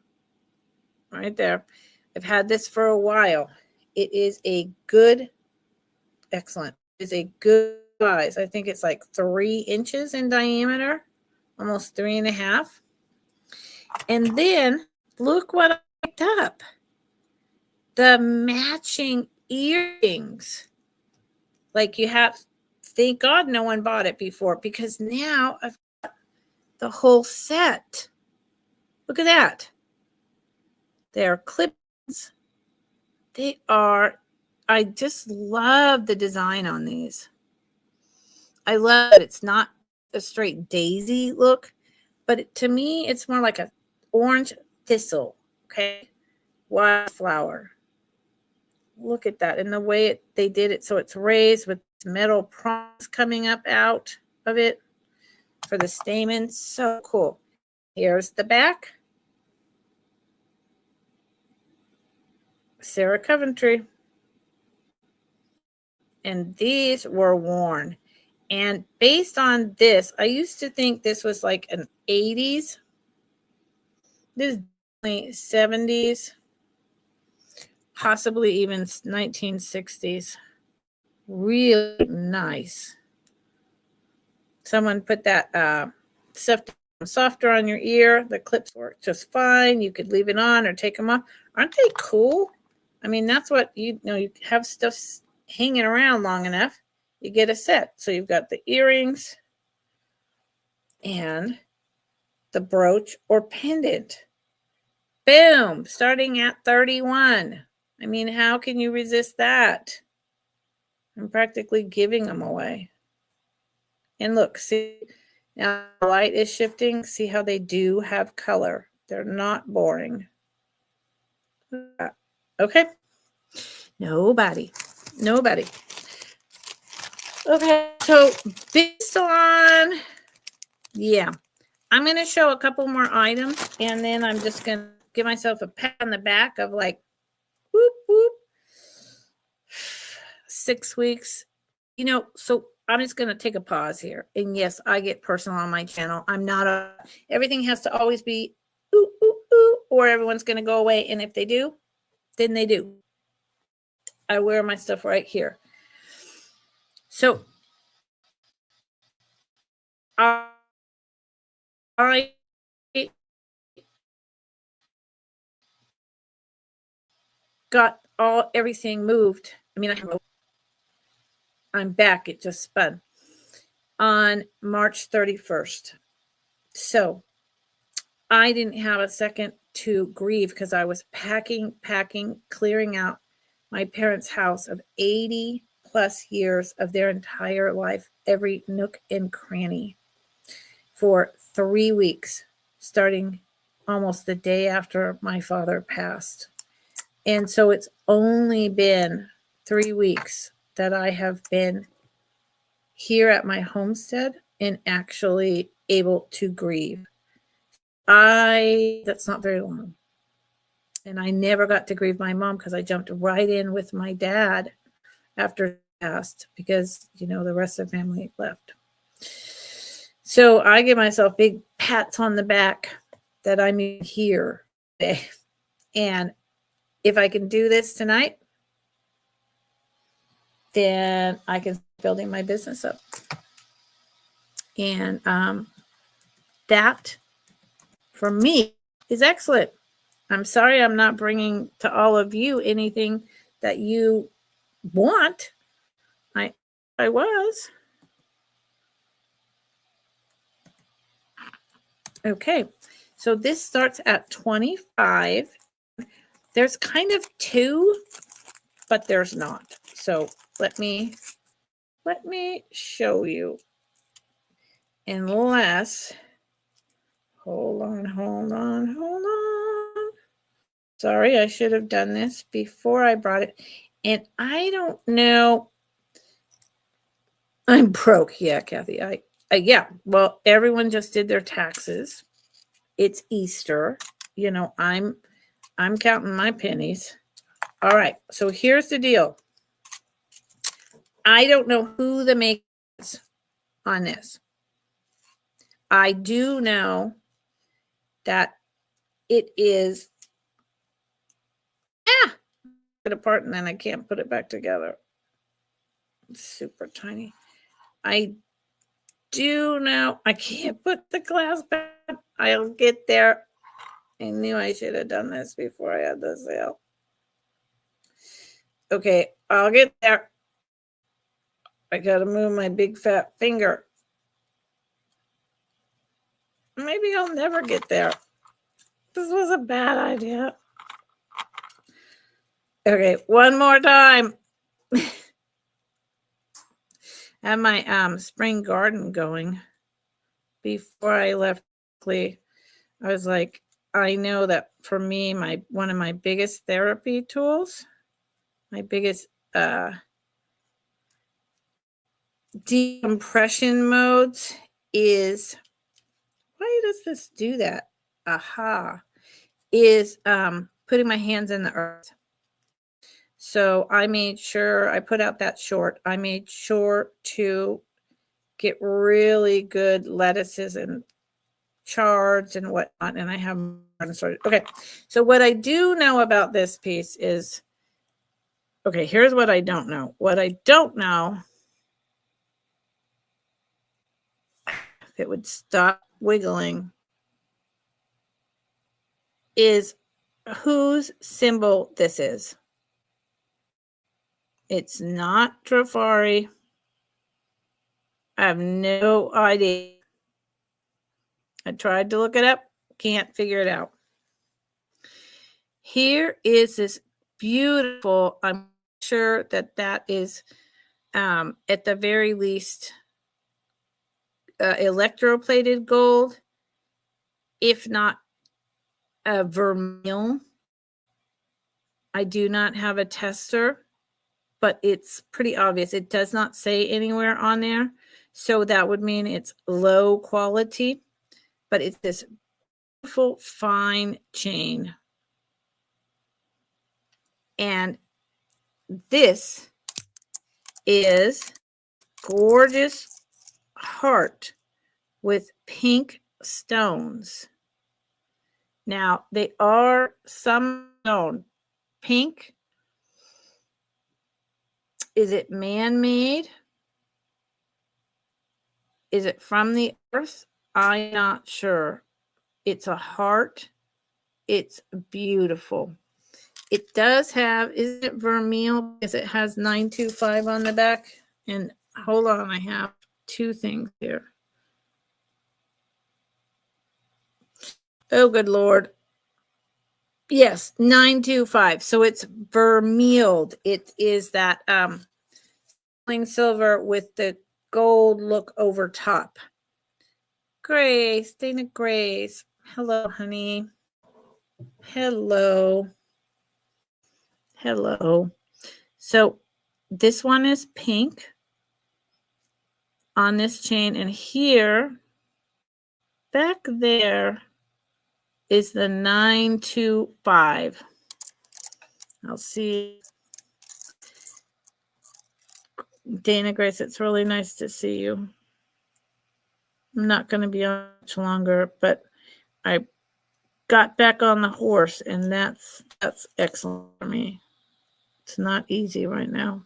right there. I've had this for a while. It is a good, excellent. It is a good size. I think it's like 3 inches in diameter, almost 3.5. And then look what I picked up. The matching earrings. Like, you have, thank God no one bought it before, because now I've got the whole set. Look at that. They're clip-ins. They are, I just love the design on these. I love it. It's not a straight daisy look, but to me, it's more like a orange thistle, okay? Wildflower. Look at that. And the way they did it, so it's raised with metal prongs coming up out of it for the stamens. So cool. Here's the back. Sarah Coventry. And these were worn. And based on this, I used to think this was like an 80s. This is definitely 70s. Possibly even 1960s. Really nice. Someone put that stuff softer on your ear. The clips work just fine. You could leave it on or take them off. Aren't they cool? I mean, that's what you know. You have stuff hanging around long enough, you get a set. So you've got the earrings and the brooch or pendant. Boom! Starting at $31. I mean, how can you resist that? I'm practically giving them away. And look, see, now the light is shifting. See how they do have color. They're not boring. Okay. Nobody. Okay, so based on, yeah, I'm going to show a couple more items, and then I'm just going to give myself a pat on the back of like, whoop, whoop, 6 weeks. You know, so I'm just going to take a pause here. And yes, I get personal on my channel. I'm not everything has to always be ooh, ooh, ooh, or everyone's going to go away. And if they do, then they do. I wear my stuff right here. So I got everything moved. I mean, I'm back. It just spun on March 31st. So I didn't have a second to grieve because I was packing, clearing out my parents' house of 80 plus years of their entire life, every nook and cranny, for 3 weeks, starting almost the day after my father passed. And so it's only been 3 weeks that I have been here at my homestead and actually able to grieve. That's not very long. And I never got to grieve my mom because I jumped right in with my dad after he passed because, you know, the rest of the family left. So I give myself big pats on the back that I'm here today. And if I can do this tonight, then I can start building my business up. And that, for me, is excellent. I'm sorry I'm not bringing to all of you anything that you want. I was. Okay, so this starts at 25. There's kind of two, but there's not. So let me show you. Unless, hold on. Sorry, I should have done this before I brought it. And I don't know. I'm broke. Yeah, Kathy. Yeah. Well, everyone just did their taxes. It's Easter. You know, I'm counting my pennies. All right. So here's the deal. I don't know who the maker is on this. I do know that it is. Put it apart and then I can't put it back together. It's super tiny. I do know I can't put the glass back. I'll get there. I knew I should have done this before I had the sale. Okay, I'll get there. I gotta move my big fat finger. Maybe I'll never get there. This was a bad idea. Okay, one more time. I have my spring garden going. Before I left, I was like, I know that for me, one of my biggest therapy tools, my biggest decompression modes is, why does this do that? Aha, is putting my hands in the earth. So I made sure I put out that short. I made sure to get really good lettuces and chards and whatnot, and I have started. Okay, so what I do know about this piece is, okay, here's what I don't know. What I don't know, if it would stop wiggling, is whose symbol this is. It's not Trafari. I have no idea. I tried to look it up, can't figure it out. Here is this beautiful, I'm sure that is at the very least electroplated gold, if not a vermeil. I do not have a tester, but it's pretty obvious. It does not say anywhere on there. So that would mean it's low quality, but it's this beautiful fine chain. And this is gorgeous heart with pink stones. Now, they are some stone. Pink. Is it man-made? Is it from the earth? I'm not sure. It's a heart. It's beautiful. It does have, is it vermeil? Because it has 925 on the back. And hold on, I have two things here. Oh, good Lord. Yes, 925. So it's vermeiled. It is that silver with the gold look over top. Grace, Dana Grace. Hello, honey. Hello. So this one is pink on this chain, and here, back there, is the 925. I'll see. Dana Grace, it's really nice to see you. I'm not going to be on much longer, but I got back on the horse, and that's excellent for me. It's not easy right now.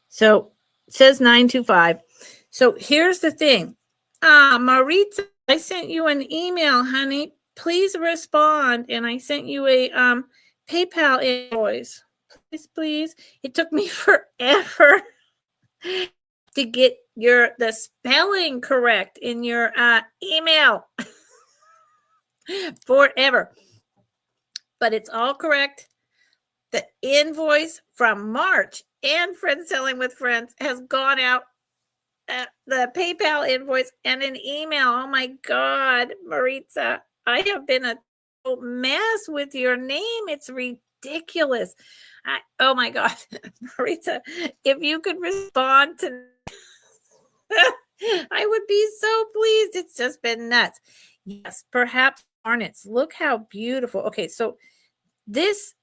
So it says 925. So here's the thing. Maritza, I sent you an email, honey. Please respond. And I sent you a PayPal invoice. Please. It took me forever to get the spelling correct in your email. forever. But it's all correct. The invoice from March and Friends Selling with Friends has gone out. The PayPal invoice and an email. Oh my God, Maritza, I have been a mess with your name. It's ridiculous. Oh my God, Maritza, if you could respond to I would be so pleased. It's just been nuts. Yes, perhaps garnets. Look how beautiful. Okay, so this,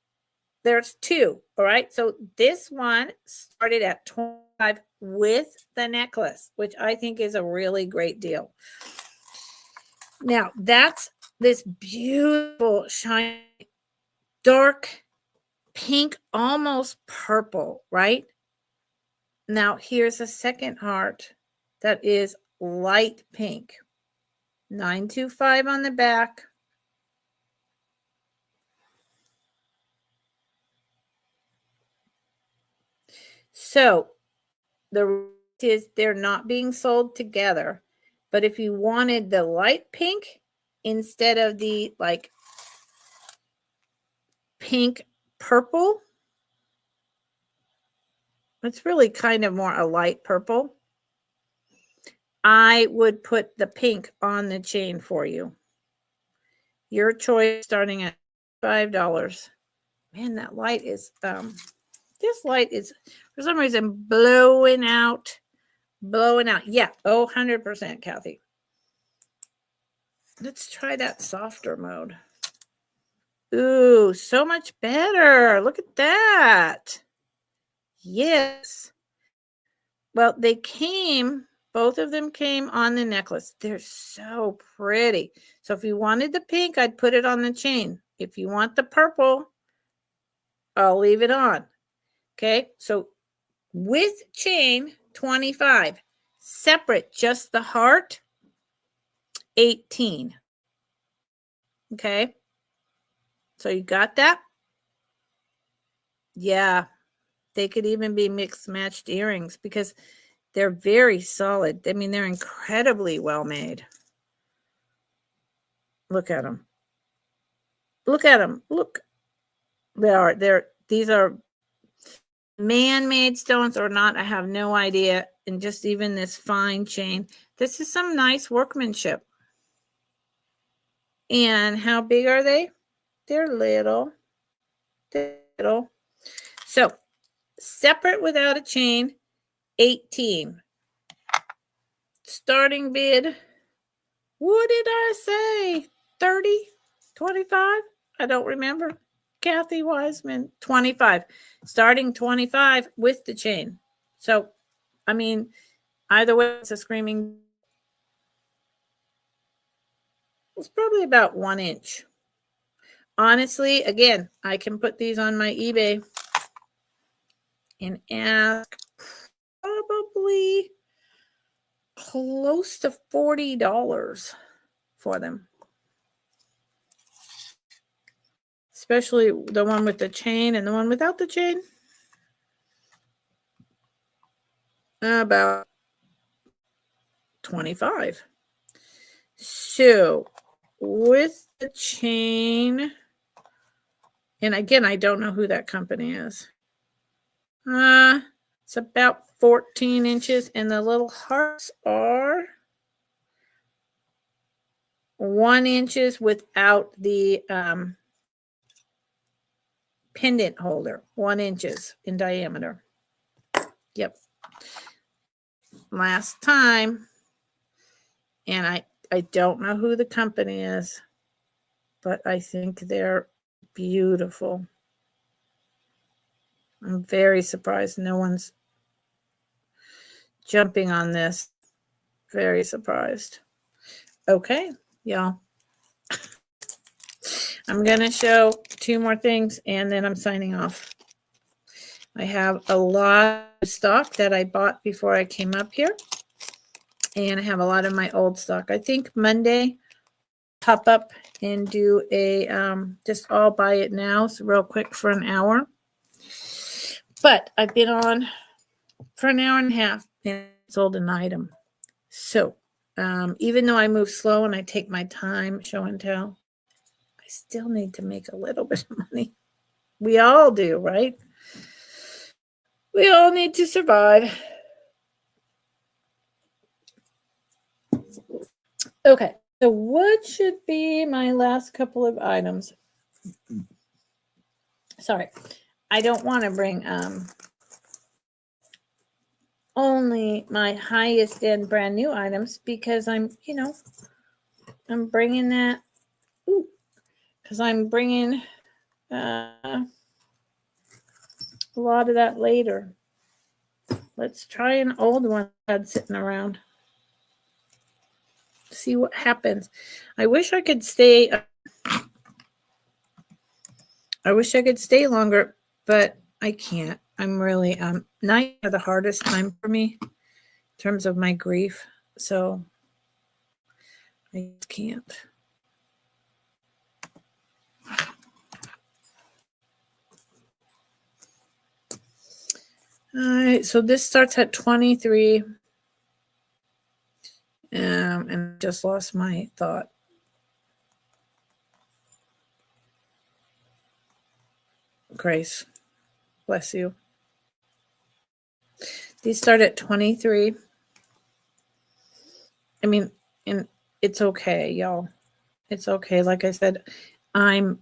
there's two. All right, so this one started at 25 with the necklace, which I think is a really great deal. Now, that's this beautiful, shiny, dark pink, almost purple, right? Now, here's a second heart that is light pink. 925 on the back. So the is they're not being sold together, but if you wanted the light pink instead of the like pink purple, it's really kind of more a light purple. I would put the pink on the chain for you. Your choice, starting at $5. Man, that light is this light is for some reason blowing out. Yeah. Oh, 100%, Kathy. Let's try that softer mode. Ooh, so much better. Look at that. Yes. Well, both of them came on the necklace. They're so pretty. So if you wanted the pink, I'd put it on the chain. If you want the purple, I'll leave it on. Okay, so with chain, 25. Separate, just the heart, 18. Okay, so you got that? Yeah, they could even be mixed matched earrings because they're very solid. I mean, they're incredibly well made. Look at them. Look at them. Look. These are man-made stones or not, I have no idea. And just even this fine chain. This is some nice workmanship. And how big are they? They're little. They're little. So separate without a chain, 18. Starting bid. What did I say? 30? 25? I don't remember. Kathy Wiseman, 25. Starting 25 with the chain. So, I mean, either way, it's a screaming. It's probably about 1 inch. Honestly, again, I can put these on my eBay and ask probably close to $40 for them. Especially the one with the chain and the one without the chain. About 25. So with the chain, and again, I don't know who that company is. It's about 14 inches, and the little hearts are 1 inches without the pendant holder. 1 inches in diameter. Yep. Last time, and I don't know who the company is, but I think they're beautiful. I'm very surprised no one's jumping on this. Very surprised. Okay, y'all. I'm going to show 2 more things and then I'm signing off. I have a lot of stock that I bought before I came up here. And I have a lot of my old stock. I think Monday, pop up and do a, just all buy it now. So real quick for an hour. But I've been on for an hour and a half and sold an item. So even though I move slow and I take my time, show and tell, still need to make a little bit of money. We all do, right? We all need to survive. Okay, so what should be my last couple of items? Sorry, I don't want to bring only my highest end brand new items because I'm bringing that because I'm bringing a lot of that later. Let's try an old one I had sitting around. See what happens. I wish I could stay. I wish I could stay longer, but I can't. I'm really nights are the hardest time for me in terms of my grief. So I can't. All right, so this starts at 23. And I just lost my thought. Grace, bless you. These start at 23. I mean, and it's okay, y'all. It's okay. Like I said, I'm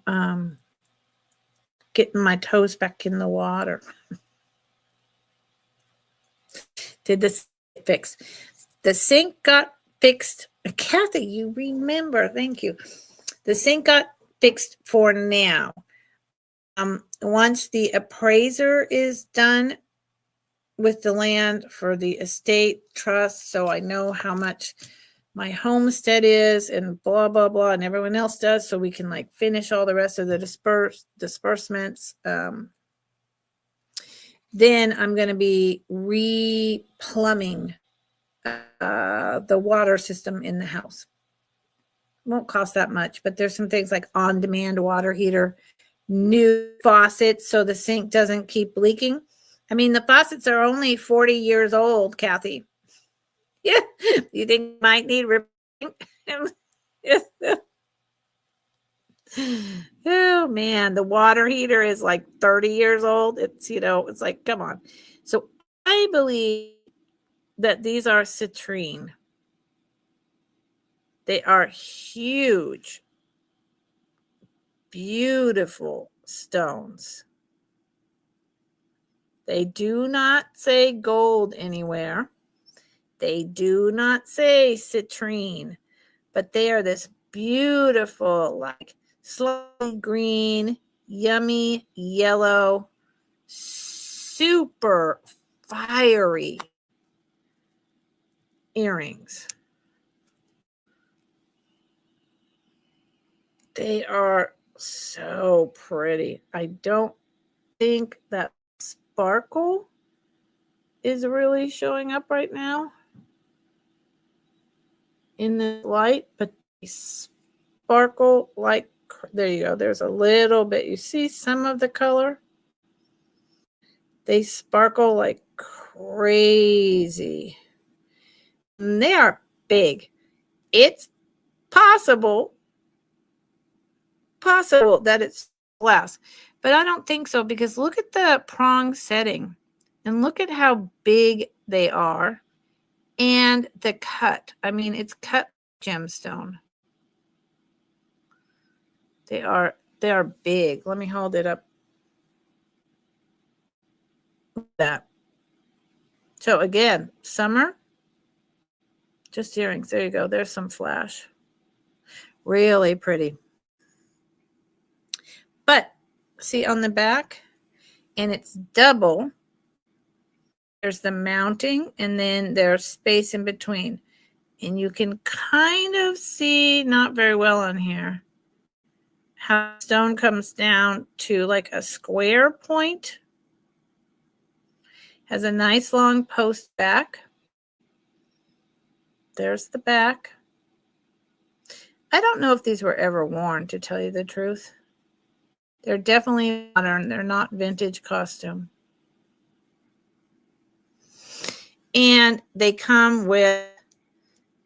getting my toes back in the water. Did this fix? The sink got fixed. Kathy, you remember. Thank you. The sink got fixed for now. Once the appraiser is done with the land for the estate trust, so I know how much my homestead is and blah, blah, blah, and everyone else does, so we can like finish all the rest of the disbursements. Then I'm going to be replumbing the water system in the house. Won't cost that much, but there's some things like on-demand water heater, new faucets so the sink doesn't keep leaking. I mean, the faucets are only 40 years old, Kathy. Yeah, you think you might need repairing? Oh man, the water heater is like 30 years old. It's it's like, come on. So I believe that these are citrine. They are huge, beautiful stones. They do not say gold anywhere. They do not say citrine, but they are this beautiful, like slightly green, yummy yellow, super fiery earrings. They are so pretty. I don't think that sparkle is really showing up right now in the light, but they sparkle like, there you go. There's a little bit. You see some of the color? They sparkle like crazy. And they are big. It's possible that it's glass, but I don't think so because look at the prong setting and look at how big they are and the cut. I mean, it's cut gemstone. They are big. Let me hold it up. That. So again, summer, just earrings. There you go. There's some flash. Really pretty. But see on the back, and it's double. There's the mounting, and then there's space in between. And you can kind of see, not very well on here, how stone comes down to like a square point. Has a nice long post back. There's the back. I don't know if these were ever worn, to tell you the truth. They're definitely modern. They're not vintage costume. And they come with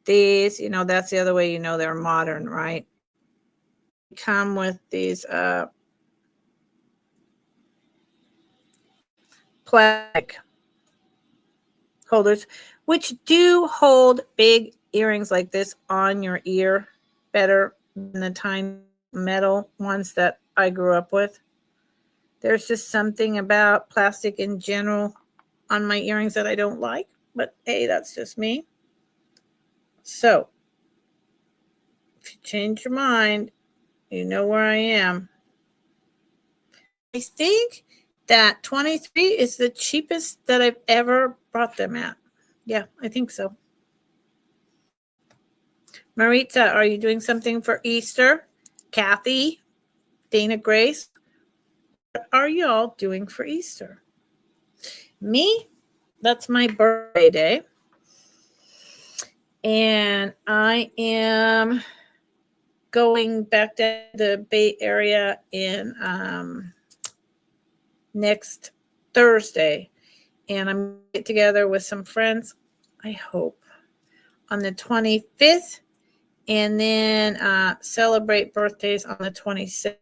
these, that's the other way they're modern, right? come with these plastic holders, which do hold big earrings like this on your ear better than the tiny metal ones that I grew up with. There's just something about plastic in general on my earrings that I don't like, but hey, that's just me. So if you change your mind, you know where I am. I think that 23 is the cheapest that I've ever bought them at. Yeah, I think so. Maritza, are you doing something for Easter? Kathy, Dana Grace, what are y'all doing for Easter? Me, that's my birthday day. And I am going back to the Bay Area in next Thursday. And I'm going to get together with some friends, I hope, on the 25th. And then celebrate birthdays on the 26th.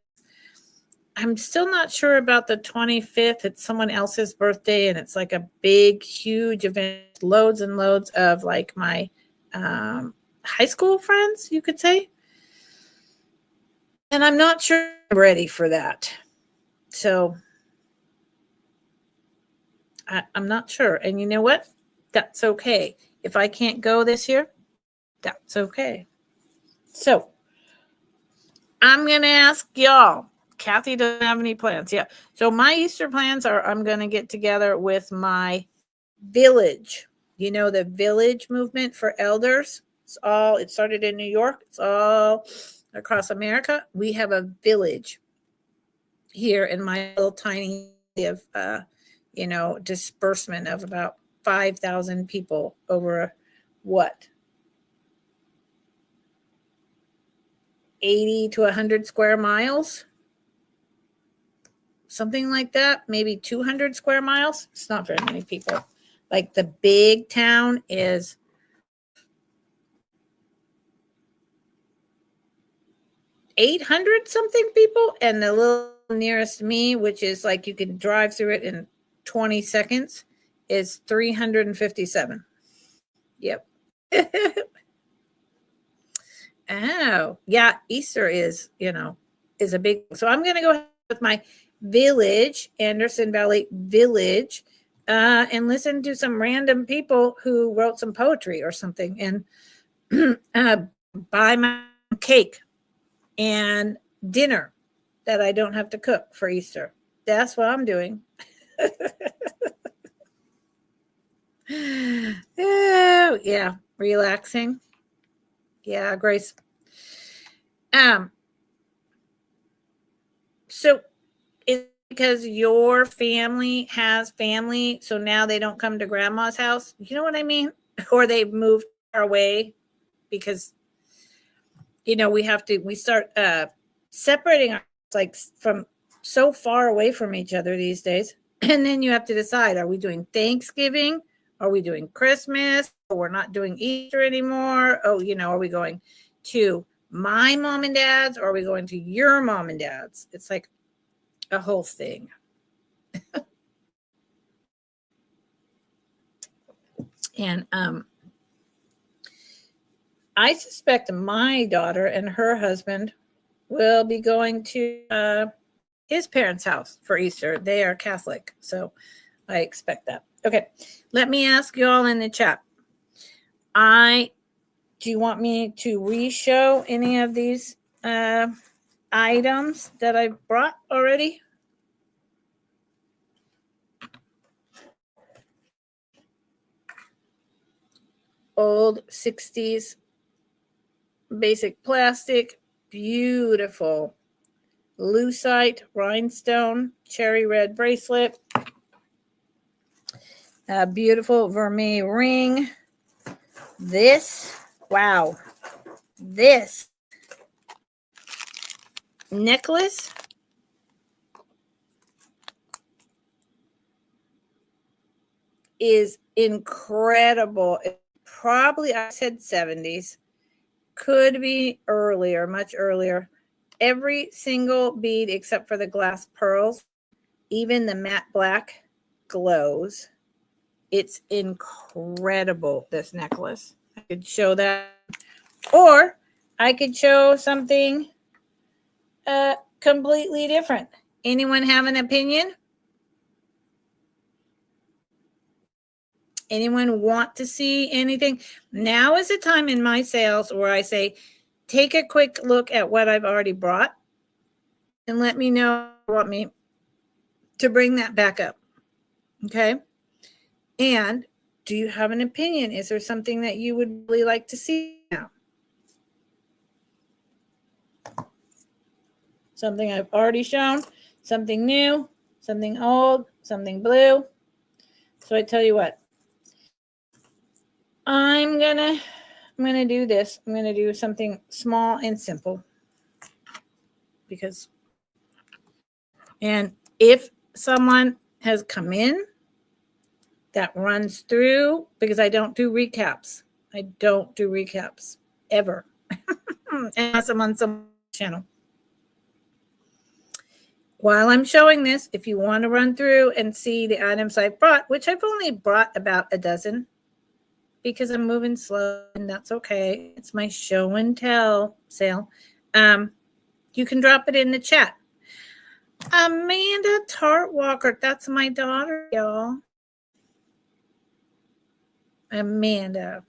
I'm still not sure about the 25th. It's someone else's birthday, and it's like a big, huge event. Loads and loads of like my high school friends, you could say. And I'm not sure I'm ready for that. So I'm not sure. And you know what? That's okay. If I can't go this year, that's okay. So I'm going to ask y'all. Kathy doesn't have any plans. Yeah. So my Easter plans are I'm going to get together with my village. You know, the village movement for elders. It started in New York. It's all across America. We have a village here in my little tiny disbursement of about 5,000 people over 80 to 100 square miles, something like that, maybe 200 square miles. It's not very many people. Like the big town is 800 something people, and the little nearest me, which is like you can drive through it in 20 seconds, is 357. Yep. Oh, yeah. Easter is a big. So I'm going to go with my village, Anderson Valley Village, and listen to some random people who wrote some poetry or something, and buy my cake and dinner that I don't have to cook for Easter. That's what I'm doing. Oh, yeah. Relaxing. Yeah, Grace. So it's because your family has family, so now they don't come to grandma's house. You know what I mean? Or they've moved far away because we start separating like from so far away from each other these days. And then you have to decide, are we doing Thanksgiving? Are we doing Christmas? Or we're not doing Easter anymore? Oh, are we going to my mom and dad's, or are we going to your mom and dad's? It's like a whole thing. And I suspect my daughter and her husband will be going to his parents' house for Easter. They are Catholic, so I expect that. Okay, let me ask you all in the chat. Do you want me to re-show any of these items that I brought already? Old 60s basic plastic, beautiful lucite rhinestone cherry red bracelet, a beautiful vermeil ring. This necklace is incredible. Probably, I said 70s, could be earlier, much earlier. every single bead except for the glass pearls, even the matte black, glows. It's incredible, this necklace. I could show that. Or I could show something completely different. Anyone have an opinion? Anyone want to see anything? Now is the time in my sales where I say, take a quick look at what I've already brought and let me know if you want me to bring that back up. Okay. And do you have an opinion? Is there something that you would really like to see now? Something I've already shown, something new, something old, something blue. So I tell you what, I'm gonna do this. I'm gonna do something small and simple and if someone has come in that runs through, because I don't do recaps. I don't do recaps ever, unless I'm on some channel. While I'm showing this, if you want to run through and see the items I've brought, which I've only brought about a dozen because I'm moving slow, and that's okay. It's my show and tell sale. You can drop it in the chat. Amanda Tartwalker, that's my daughter, y'all. Amanda.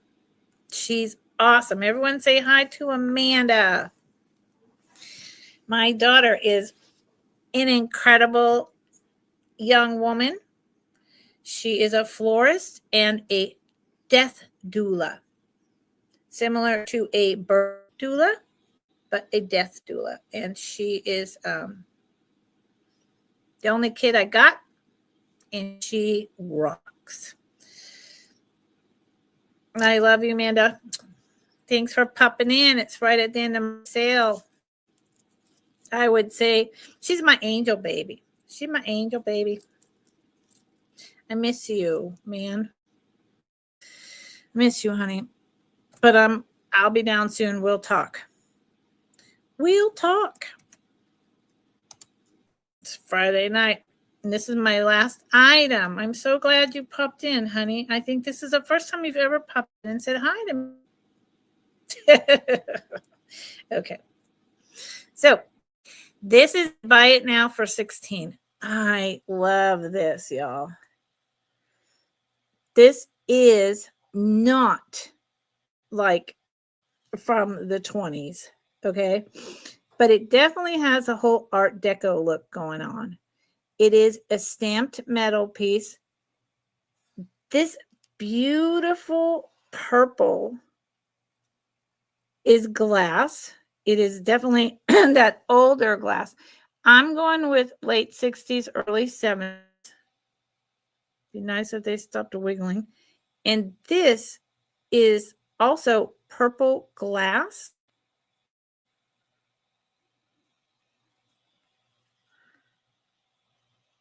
She's awesome. Everyone say hi to Amanda. My daughter is an incredible young woman. She is a florist and a death doula, similar to a birth doula, but a death doula. And she is the only kid I got, and she rocks. I love you, Amanda. Thanks for popping in. It's right at the end of my sale. I would say she's my angel baby. She's my angel baby. I miss you, man. Miss you, honey. But I'll be down soon. We'll talk. We'll talk. It's Friday night. And this is my last item. I'm so glad you popped in, honey. I think this is the first time you've ever popped in and said hi to me. Okay. So this is buy it now for $16. I love this, y'all. This is not like from the 20s, okay? But it definitely has a whole Art Deco look going on. It is a stamped metal piece. This beautiful purple is glass. It is definitely that older glass. I'm going with late 60s, early 70s. Be nice if they stopped wiggling. And this is also purple glass.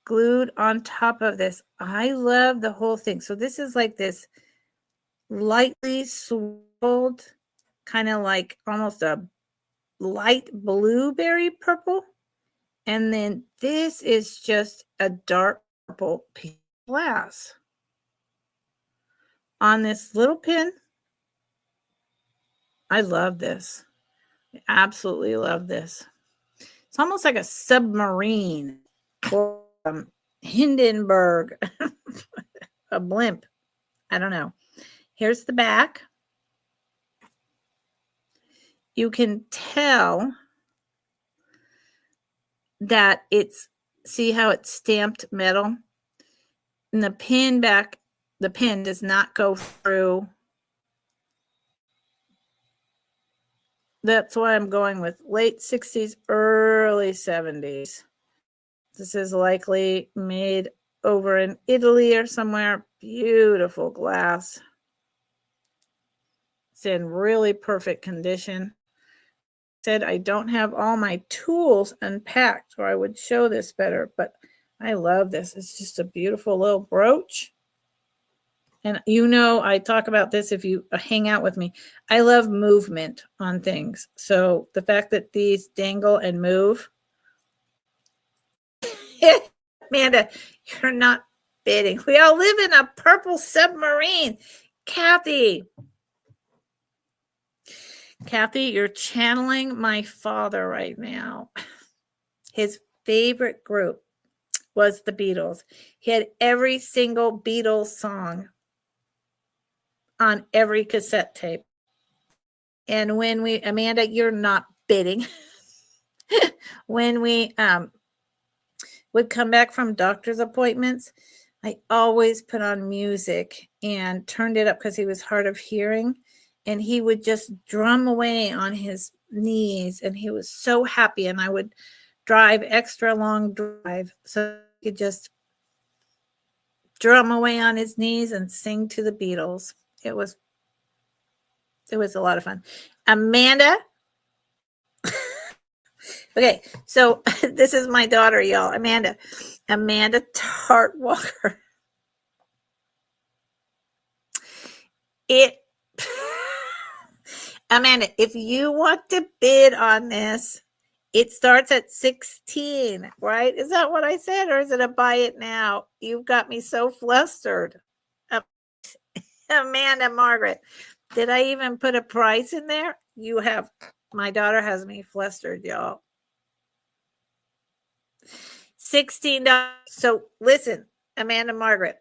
Glued on top of this. I love the whole thing. So this is like this lightly swirled, kind of like almost a light blueberry purple. And then this is just a dark purple piece of glass on this little pin. I love this. I absolutely love this. It's almost like a submarine or Hindenburg, a blimp. I don't know. Here's the back. You can tell that it's, see how it's stamped metal? And the pin back, the pin does not go through. That's why I'm going with late 60s, early 70s. This is likely made over in Italy or somewhere. Beautiful glass. It's in really perfect condition. Said I don't have all my tools unpacked or I would show this better, but I love this. It's just a beautiful little brooch. And you know, I talk about this if you hang out with me. I love movement on things. So the fact that these dangle and move, Amanda, you're not bidding. We all live in a purple submarine. Kathy, you're channeling my father right now. His favorite group was the Beatles. He had every single Beatles song on every cassette tape. And when we, Amanda, you're not bidding. When we would come back from doctor's appointments, I always put on music and turned it up because he was hard of hearing. And he would just drum away on his knees. And he was so happy. And I would drive extra long drive so he could just drum away on his knees and sing to the Beatles. It was a lot of fun. Amanda. Okay, so this is my daughter, y'all. Amanda Tartwalker. Amanda, if you want to bid on this, it starts at 16, right? Is that what I said? Or is it a buy it now? You've got me so flustered. Amanda Margaret, did I even put a price in there? You have. My daughter has me flustered, y'all. $16. So listen, Amanda Margaret.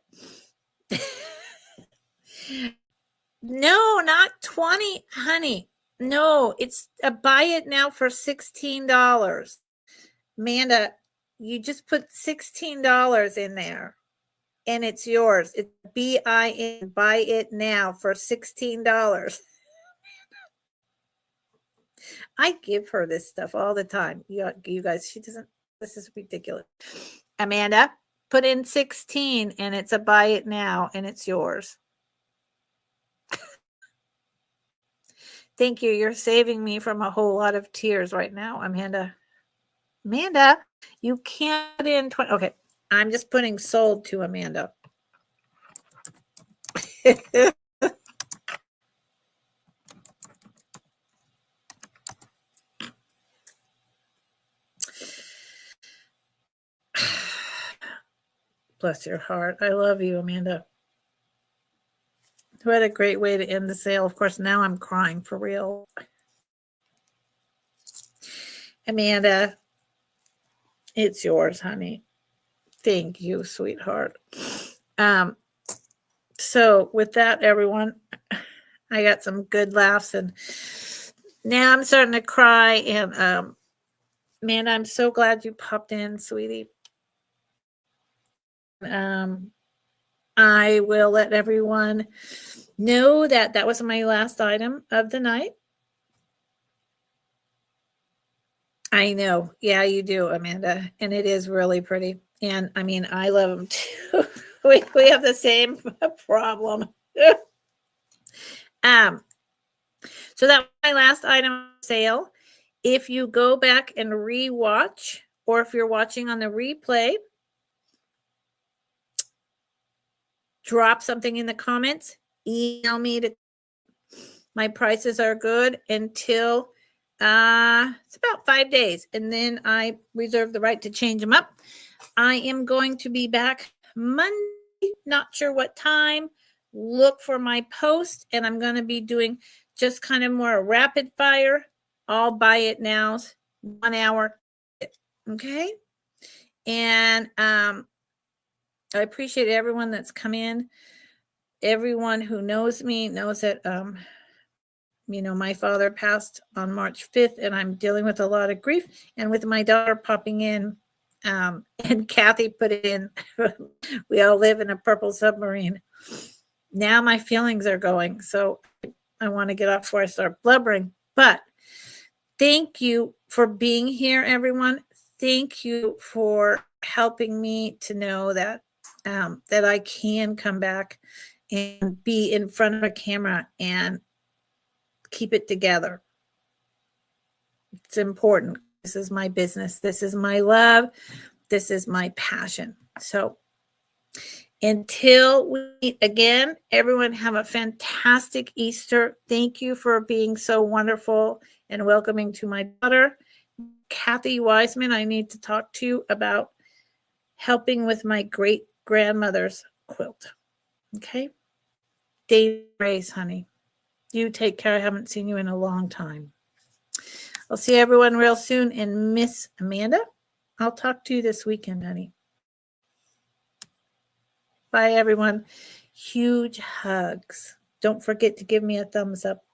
No, not 20, honey. No, it's a buy it now for $16. Amanda, you just put $16 in there and it's yours. It's BIN, buy it now for $16. I give her this stuff all the time. You guys, she doesn't, this is ridiculous. Amanda, put in 16 and it's a buy it now and it's yours. Thank you. You're saving me from a whole lot of tears right now, Amanda. Amanda, you can't put in 20. Okay, I'm just putting sold to Amanda. Bless your heart. I love you, Amanda. What a great way to end the sale. Of course, now I'm crying for real. Amanda, it's yours, honey. Thank you, sweetheart. So with that, everyone, I got some good laughs and now I'm starting to cry. And Amanda, I'm so glad you popped in, sweetie. I will let everyone know that that was my last item of the night. I know. Yeah, you do, Amanda. And it is really pretty. And I mean, I love them too. we have the same problem. So that was my last item sale. If you go back and rewatch, or if you're watching on the replay, drop something in the comments, email me to. My prices are good until it's about 5 days, and then I reserve the right to change them up. I am going to be back Monday, not sure what time. Look for my post, and I'm going to be doing just kind of more rapid fire. I'll buy it now, 1 hour. Okay. And I appreciate everyone that's come in. Everyone who knows me knows that, my father passed on March 5th, and I'm dealing with a lot of grief. And with my daughter popping in, and Kathy put it in, we all live in a purple submarine. Now my feelings are going. So I want to get off before I start blubbering. But thank you for being here, everyone. Thank you for helping me to know that that I can come back and be in front of a camera and keep it together. It's important. This is my business. This is my love. This is my passion. So Until we meet again, everyone have a fantastic Easter. Thank you for being so wonderful and welcoming to my daughter. Kathy Wiseman, I need to talk to you about helping with my great-grandmother's quilt. Okay? Dave Grace, honey. You take care. I haven't seen you in a long time. I'll see everyone real soon. And Miss Amanda, I'll talk to you this weekend, honey. Bye, everyone. Huge hugs. Don't forget to give me a thumbs up.